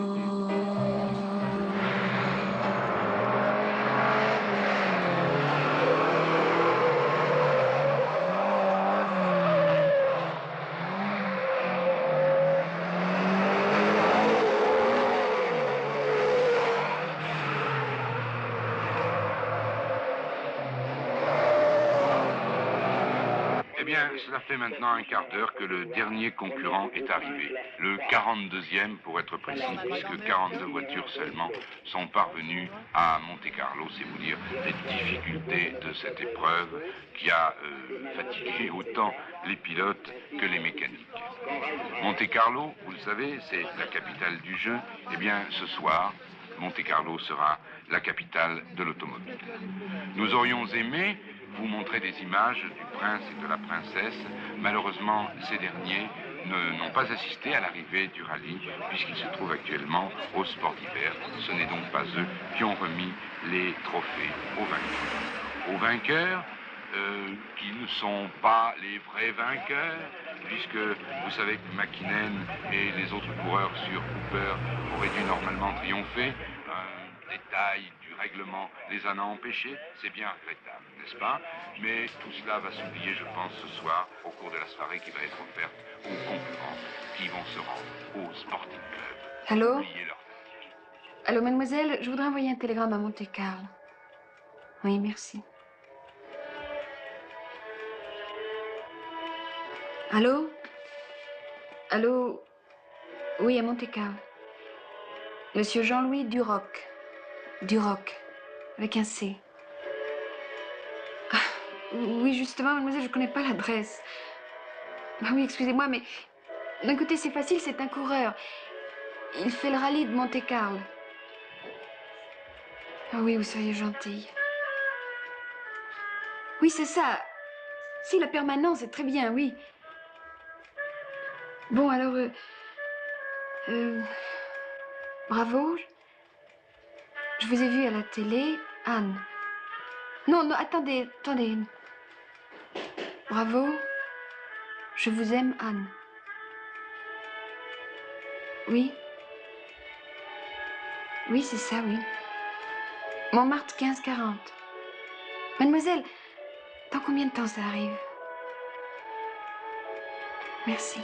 Eh bien, cela fait maintenant un quart d'heure que le dernier concurrent est arrivé. Le 42e pour être précis, puisque 42 voitures seulement sont parvenues à Monte-Carlo. C'est vous dire les difficultés de cette épreuve qui a fatigué autant les pilotes que les mécaniques. Monte-Carlo, vous le savez, c'est la capitale du jeu. Eh bien, ce soir, Monte-Carlo sera la capitale de l'automobile. Nous aurions aimé vous montrer des images du prince et de la princesse. Malheureusement, ces derniers n'ont pas assisté à l'arrivée du rallye, puisqu'ils se trouvent actuellement au sport d'hiver. Ce n'est donc pas eux qui ont remis les trophées aux vainqueurs. Aux vainqueurs qui ne sont pas les vrais vainqueurs, puisque vous savez que McKinnon et les autres coureurs sur Cooper auraient dû normalement triompher. Un détail du règlement les en a empêchés, c'est bien regrettable, n'est-ce pas? Mais tout cela va s'oublier, je pense, ce soir, au cours de la soirée qui va être offerte aux concurrents qui vont se rendre au Sporting Club. Allô? Oubliez leur fatigue. Allô, mademoiselle, je voudrais envoyer un télégramme à Monte-Carlo. Oui, merci. Allô? Allô? Oui, à Monte-Carlo. Monsieur Jean-Louis Duroc. Duroc, avec un C. Ah, oui, justement, mademoiselle, je ne connais pas l'adresse. Ah oui, excusez-moi, mais d'un côté, c'est facile, c'est un coureur. Il fait le rallye de Monte-Carlo. Ah oui, vous seriez gentille. Oui, c'est ça. Si, la permanence, c'est très bien, oui. Bon, alors, bravo. Je vous ai vu à la télé, Anne. Non, non, attendez, attendez. Bravo. Je vous aime, Anne. Oui. Oui, c'est ça, oui. Montmartre 1540. Mademoiselle, dans combien de temps ça arrive? Merci.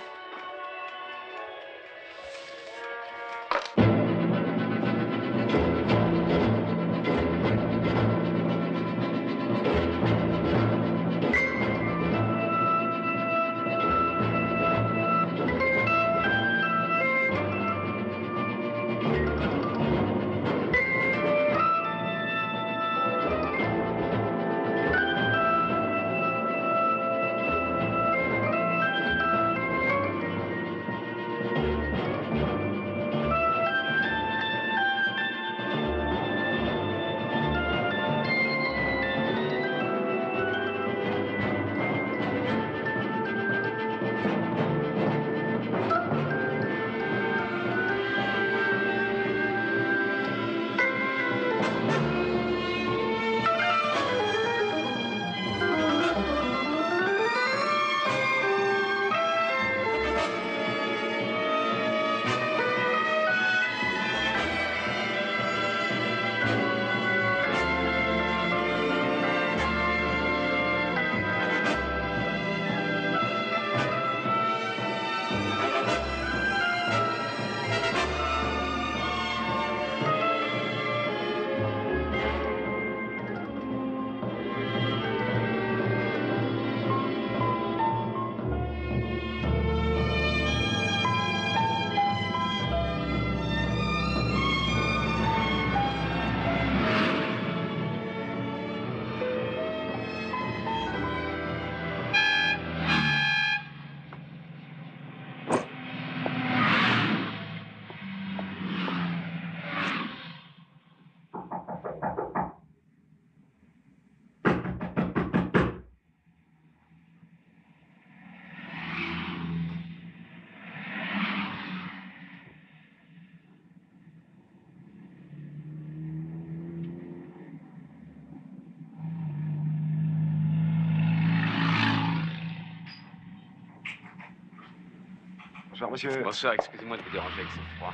Bonsoir, monsieur. Bonsoir, excusez-moi de vous déranger avec ce froid.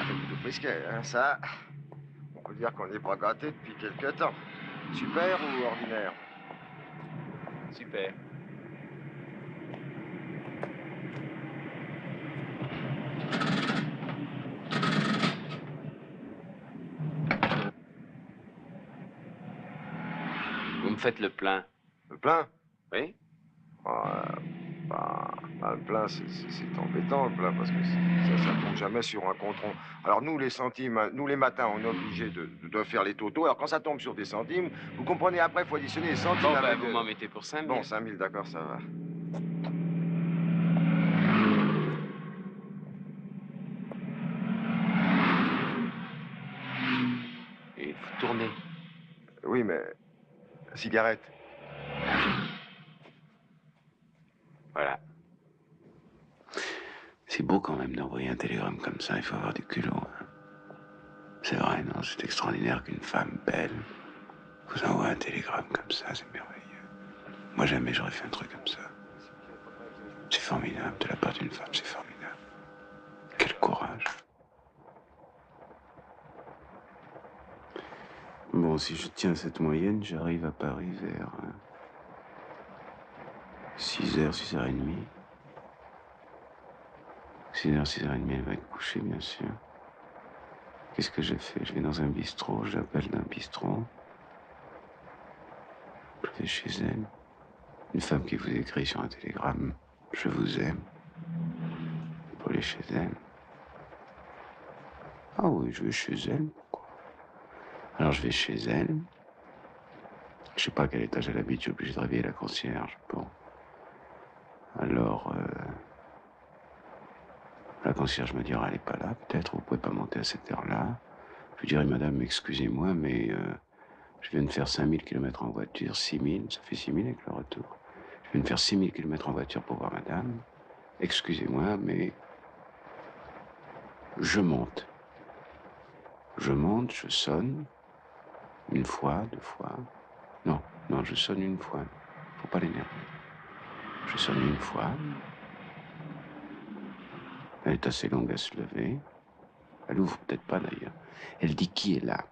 Un peu plutôt frisquet, hein, ça. On peut dire qu'on n'est pas gâté depuis quelque temps. Super ou ordinaire? Super. Vous me faites le plein. Le plein? Oui? Le plein, c'est embêtant, le plein, parce que ça tombe jamais sur un compte-rond. Alors, nous, les centimes, nous, les matins, on est obligé de faire les totaux. Alors, quand ça tombe sur des centimes, vous comprenez, après, il faut additionner les centimes. Bon, avec, vous m'en mettez pour 5 000. Bon, 5 000, d'accord, ça va. Et vous tournez. Oui, mais... cigarette. Voilà. C'est beau quand même d'envoyer un télégramme comme ça, il faut avoir du culot. Hein. C'est vrai, non, c'est extraordinaire qu'une femme belle vous envoie un télégramme comme ça, c'est merveilleux. Moi jamais j'aurais fait un truc comme ça. C'est formidable, de la part d'une femme, c'est formidable. Quel courage. Bon, si je tiens cette moyenne, j'arrive à Paris vers 6h, 6h30. 6h, 6h30, elle va être couchée, bien sûr. Qu'est-ce que je fais? Je vais dans un bistrot, j'appelle d'un bistrot. Je vais chez elle. Une femme qui vous écrit sur un télégramme, je vous aime. Pour aller chez elle. Ah oui, je vais chez elle, pourquoi? Alors je vais chez elle. Je sais pas à quel étage elle habite, je suis obligé de réveiller la concierge. Bon. Alors, la concierge me dira, elle n'est pas là, peut-être, vous pouvez pas monter à cette heure-là. Je lui dirai, madame, excusez-moi, mais je viens de faire 5000 km en voiture, 6000, ça fait 6000 avec le retour. Je viens de faire 6000 km en voiture pour voir madame. Excusez-moi, mais je monte. Je monte, je sonne, une fois, 2 fois. Non, je sonne une fois. Faut pas l'énerver. Je sonne une fois. Elle est assez longue à se lever. Elle ouvre peut-être pas d'ailleurs. Elle dit qui est là.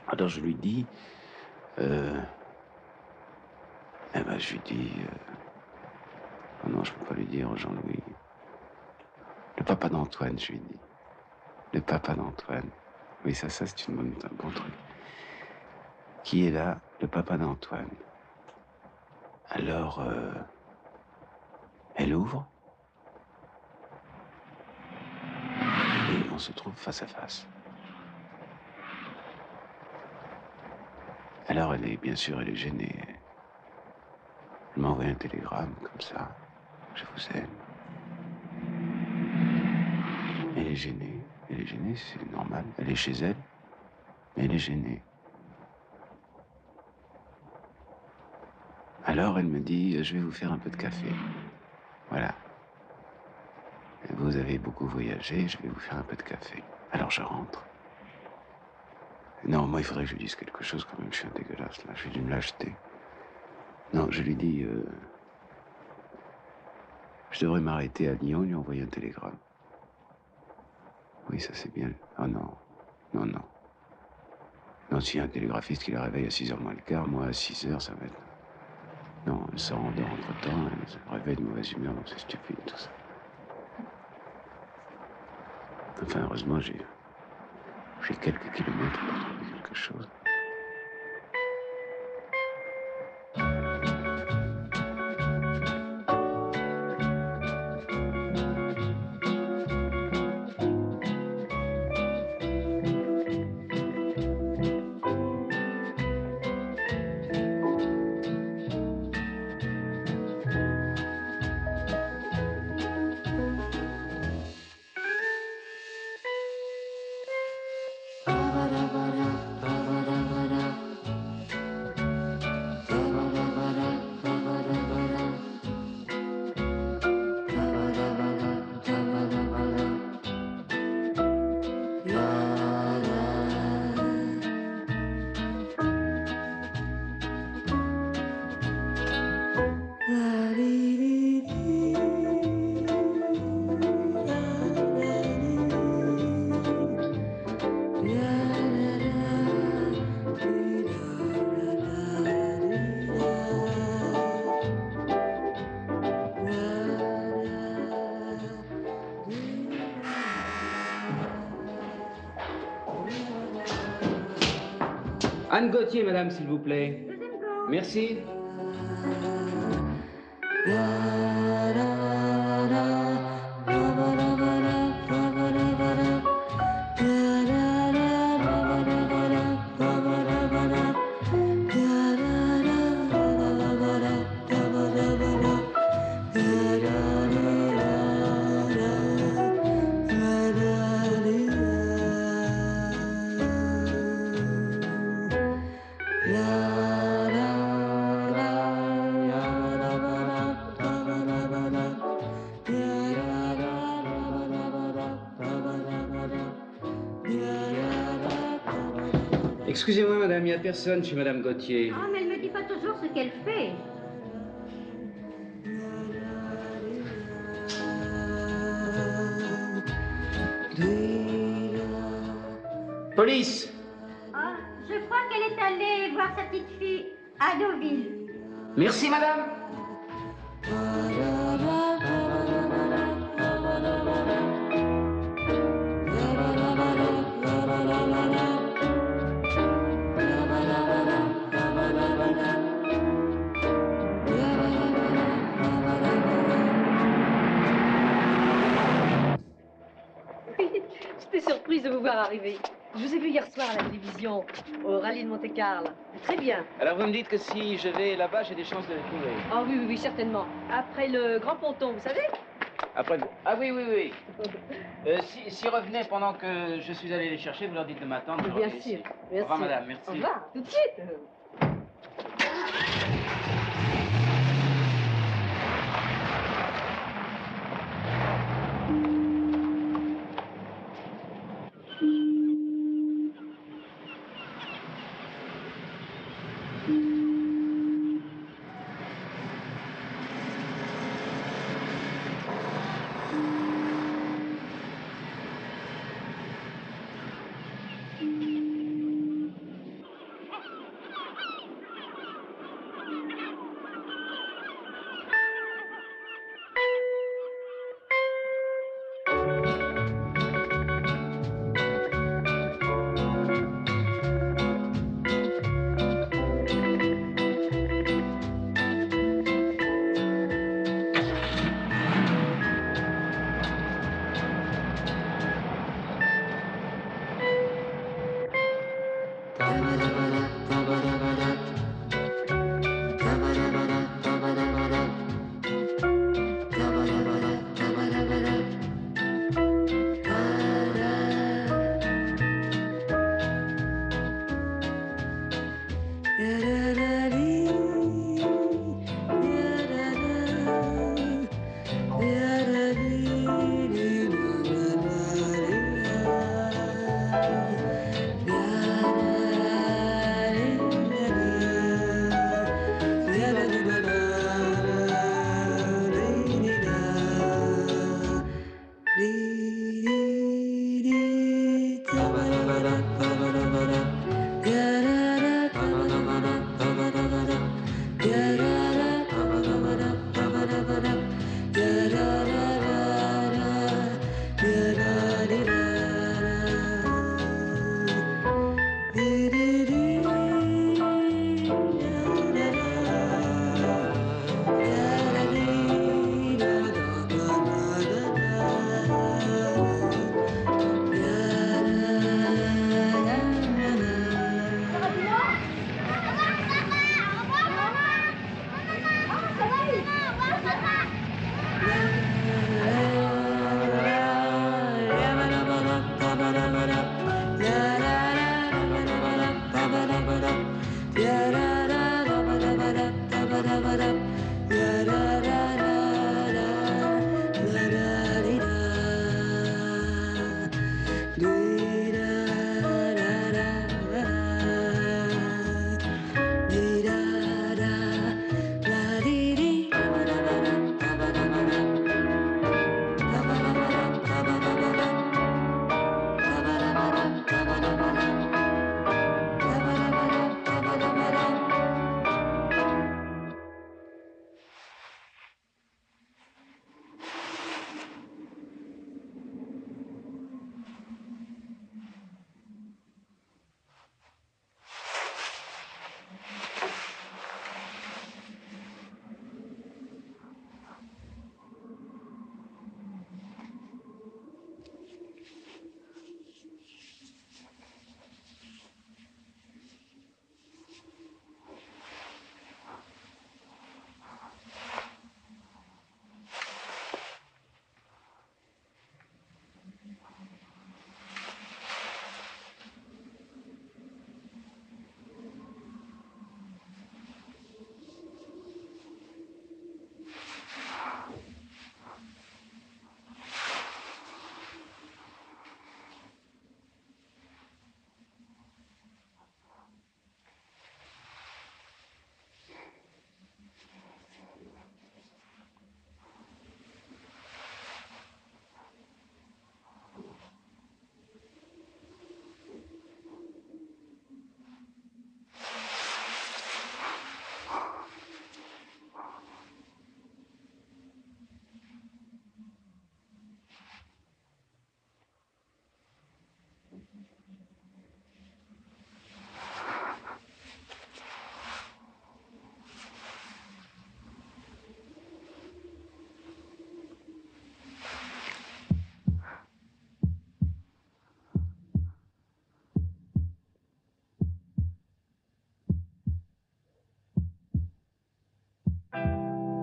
Alors je lui dis, je lui dis, oh non, je peux pas lui dire, Jean-Louis. Le papa d'Antoine, je lui dis. Le papa d'Antoine. Oui, ça c'est un bon truc. Qui est là? Le papa d'Antoine. Alors, elle ouvre. Et on se trouve face à face. Alors elle est, bien sûr, elle est gênée. Elle m'a envoyé un télégramme comme ça. Je vous aime. Elle est gênée, c'est normal. Elle est chez elle, mais elle est gênée. Alors elle me dit, je vais vous faire un peu de café. Voilà. Vous avez beaucoup voyagé, je vais vous faire un peu de café. Alors je rentre. Non, moi il faudrait que je lui dise quelque chose quand même, je suis un dégueulasse là, j'ai dû me l'acheter. Non, je lui dis, je devrais m'arrêter à Lyon, lui envoyer un télégramme. Oui, ça c'est bien. Oh non. Non, s'il y a un télégraphiste qui la réveille à 6h moins le quart, moi à 6h, ça va être... Non, elle se rendort entre-temps, elle se réveille de mauvaise humeur, donc c'est stupide tout ça. Enfin, heureusement, j'ai quelques kilomètres pour trouver quelque chose. Anne Gauthier, madame, s'il vous plaît. Merci. Excusez-moi, madame, il n'y a personne chez madame Gauthier. Ah, mais elle me dit pas toujours ce qu'elle fait. Police! Ah, je crois qu'elle est allée voir sa petite fille à Deauville. Merci, madame. J'étais surprise de vous voir arriver. Je vous ai vu hier soir à la télévision, au rallye de Monte-Carlo. Très bien. Alors vous me dites que si je vais là-bas, j'ai des chances de les trouver. Ah oui, oui, oui, certainement. Après le grand ponton, vous savez? Après... Ah oui, oui, oui. Si revenaient pendant que je suis allé les chercher, vous leur dites de m'attendre. je Bien reviens sûr, ici. bien Au revoir, sûr. madame, merci. Au revoir, tout de suite.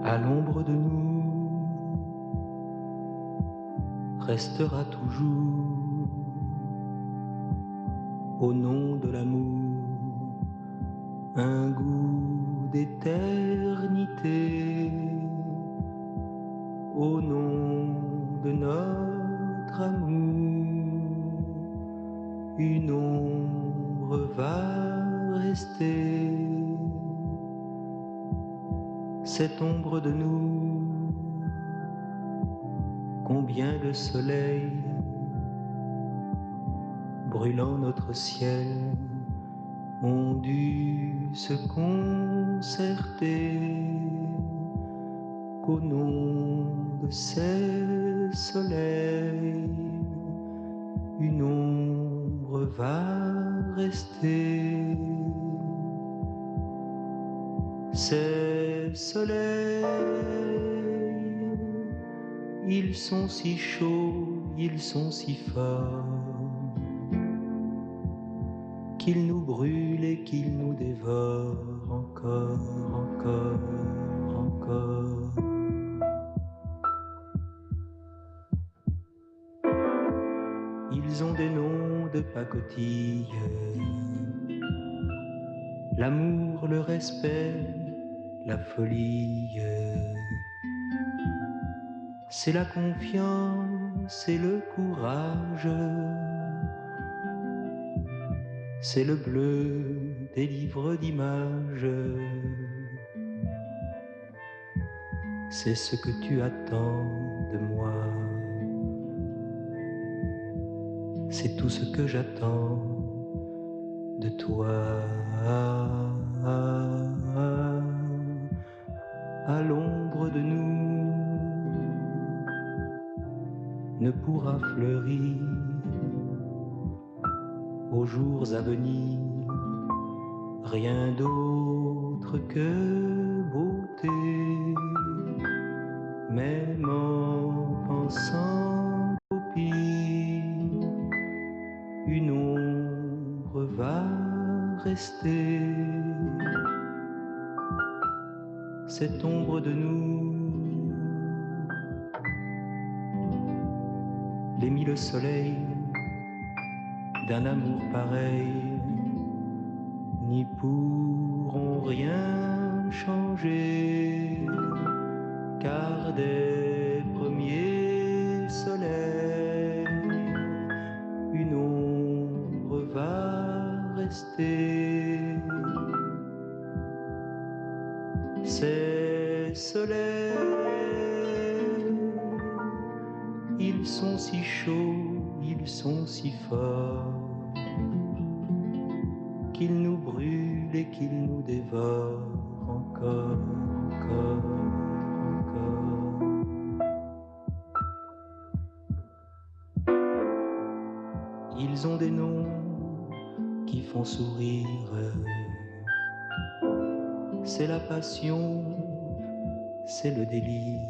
à l'ombre de nous, restera toujours, au nom de l'amour, un goût d'éternité, au nom de notre amour, une ombre va rester. Cette ombre de nous, combien de soleils brûlant notre ciel ont dû se concerter, qu'au nom de ces soleils, une ombre va rester. Ces soleils, ils sont si chauds, ils sont si forts, qu'ils nous brûlent et qu'ils nous dévorent encore, encore, encore. Ils ont des noms de pacotille, l'amour, le respect, la folie. C'est la confiance et le courage, c'est le bleu des livres d'images, c'est ce que tu attends de moi, c'est tout ce que j'attends de toi. À l'ombre de nous ne pourra fleurir aux jours à venir rien d'autre que beauté, même en pensant au pire, une ombre va rester. Cette ombre de nous, les mille soleils d'un amour pareil n'y pourront rien changer, car des premiers soleils, une ombre va rester. Ces soleils, ils sont si chauds, ils sont si forts, qu'ils nous brûlent et qu'ils nous dévorent encore, encore, encore. Ils ont des noms qui font sourire, c'est la passion, c'est le délire,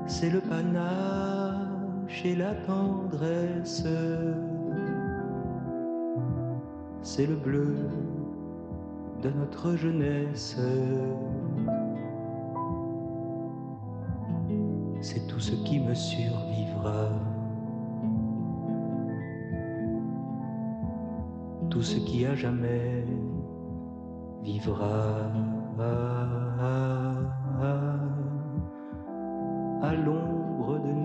c'est le panache et la tendresse, c'est le bleu de notre jeunesse, c'est tout ce qui me survivra, tout ce qui à jamais vivra. À l'ombre de nous.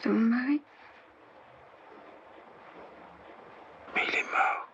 de mon mari. Mais il est mort.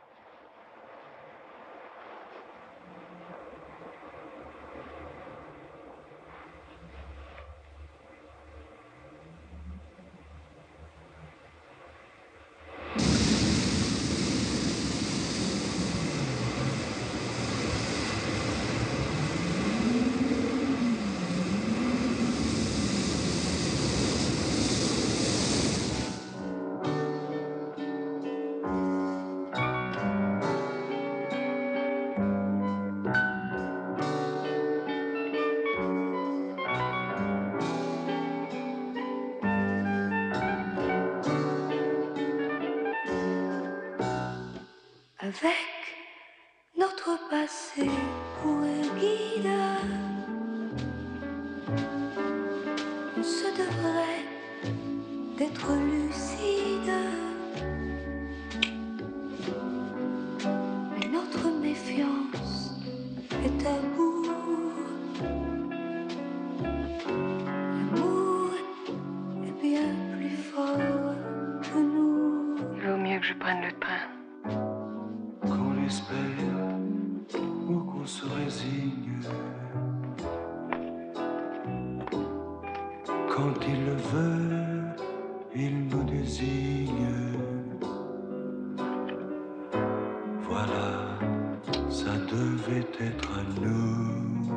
Avec notre passé pour guide, on se devrait d'être lucide. Mais notre méfiance est à bout. L'amour est bien plus fort que nous. Il vaut mieux que je prenne le train. Qu'on espère ou qu'on se résigne. Quand il le veut, il nous désigne. Voilà, ça devait être à nous.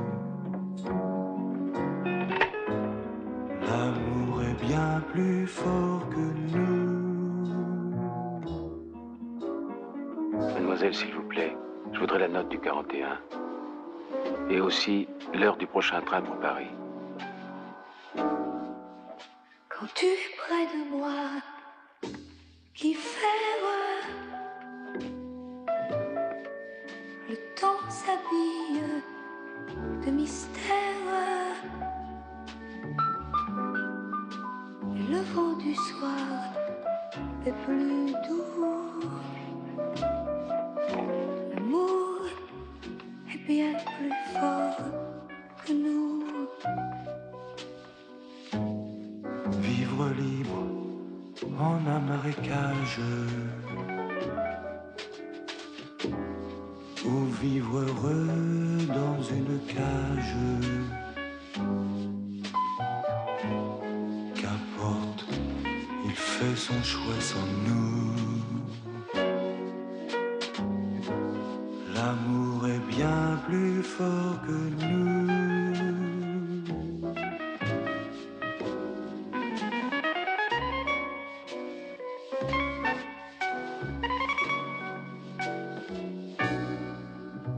L'amour est bien plus fort que nous. Mademoiselle, s'il vous plaît, je voudrais la note du 41. Et aussi l'heure du prochain train pour Paris. Quand tu es près de moi, qui faire le temps s'habille de mystère et le vent du soir est plus doux. L'amour est bien plus fort que nous. Vivre libre en un marécage ou vivre heureux dans une cage. Qu'importe, il fait son choix sans nous. L'amour est bien plus fort que nous.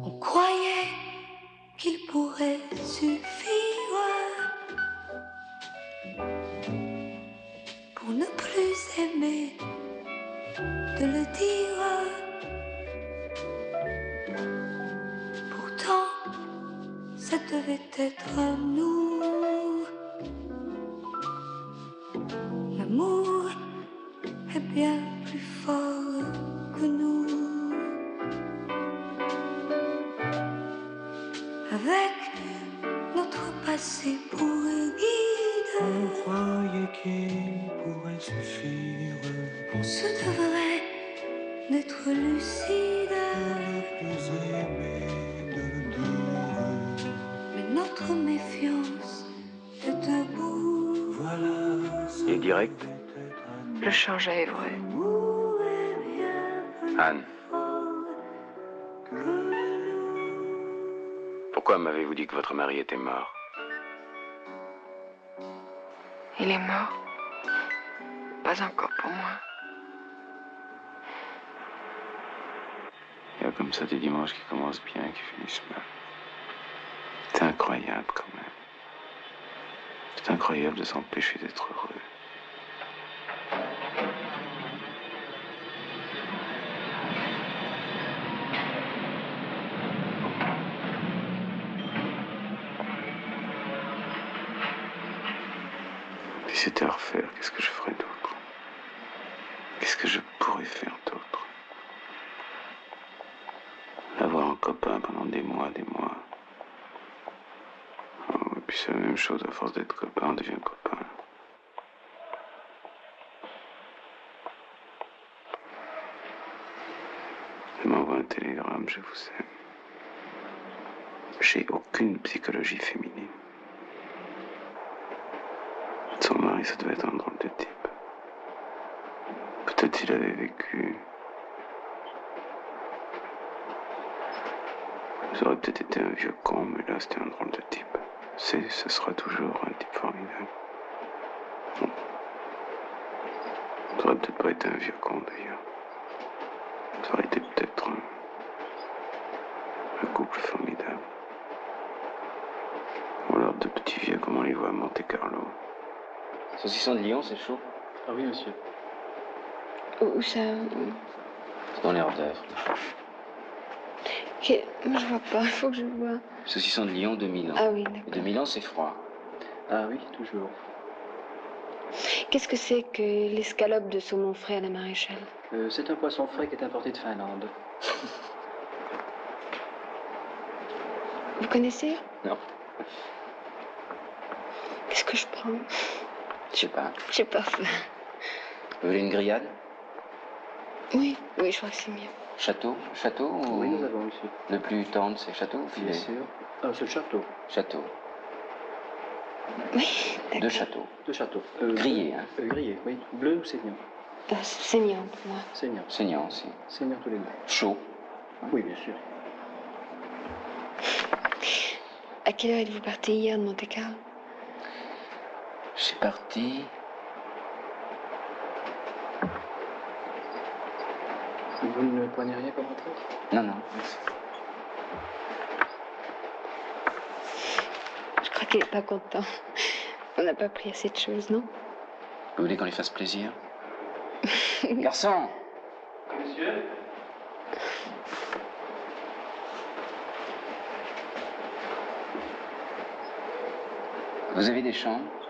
On croyait qu'il pourrait suffire pour ne plus aimer, de le dire. Pourtant, ça devait être à nous. L'amour est bien plus fort que nous. Avec notre passé pour guide, on croyait qu'il pourrait suffire. On se devrait d'être lucide, de plus aimer, de le dire. Mais notre méfiance est debout. Voilà, Il est direct. Le change à Évreux. Anne. Pourquoi m'avez-vous dit que votre mari était mort? Il est mort. Pas encore pour moi. Il y a comme ça des dimanches qui commencent bien et qui finissent mal. C'est incroyable quand même. C'est incroyable de s'empêcher d'être heureux. Si c'était à refaire, qu'est-ce que je ferais d'autre? Qu'est-ce que je pourrais faire d'autre? Avoir un copain pendant des mois, des mois. Oh, et puis c'est la même chose, à force d'être copain, on devient copain. télégramme, je vous aime. J'ai aucune psychologie féminine. Son mari, ça devait être un drôle de type. Peut-être s'il avait vécu. Ça aurait peut-être été un vieux con, mais là, c'était un drôle de type. Ce sera toujours un type formidable. Bon. Ça aurait peut-être pas été un vieux con, d'ailleurs. Ça aurait été peut-être un couple formidable. Ou alors deux petits vieux comme on les voit à Monte-Carlo. Saucisson de Lyon, c'est chaud? Ah oui, monsieur. Où ça? C'est dans l'air d'œuvre. Ok, moi je vois pas, il faut que je vois. Saucisson de Lyon, 2000 ans. Ah oui, d'accord. 2000 ans, c'est froid. Ah oui, toujours. Qu'est-ce que c'est que l'escalope de saumon frais à la maréchale? C'est un poisson frais qui est importé de Finlande. Vous connaissez? Non. Qu'est-ce que je prends? Je sais pas. J'ai pas faim. Vous voulez une grillade? Oui, oui, je crois que c'est mieux. Château? Château ou... Oui, nous avons ici. Le plus tendre, c'est château ou filet? Bien sûr. Ah, c'est le château. Château. Oui, d'accord. Deux châteaux. Deux châteaux. Grillé, hein? Grillé, oui. Bleu ou saignant? Saignant pour moi. Saignant. Saignant aussi. Saignant tous les deux. Chaud. Oui, bien sûr. À quelle heure êtes-vous parti hier de Monte-Carlo? Je suis parti... Vous ne prenez rien comme entrée? Non, non, merci. Je crois qu'il est pas content. On n'a pas pris assez de choses, non? Vous voulez qu'on lui fasse plaisir? Garçon! Monsieur? Vous avez des chambres?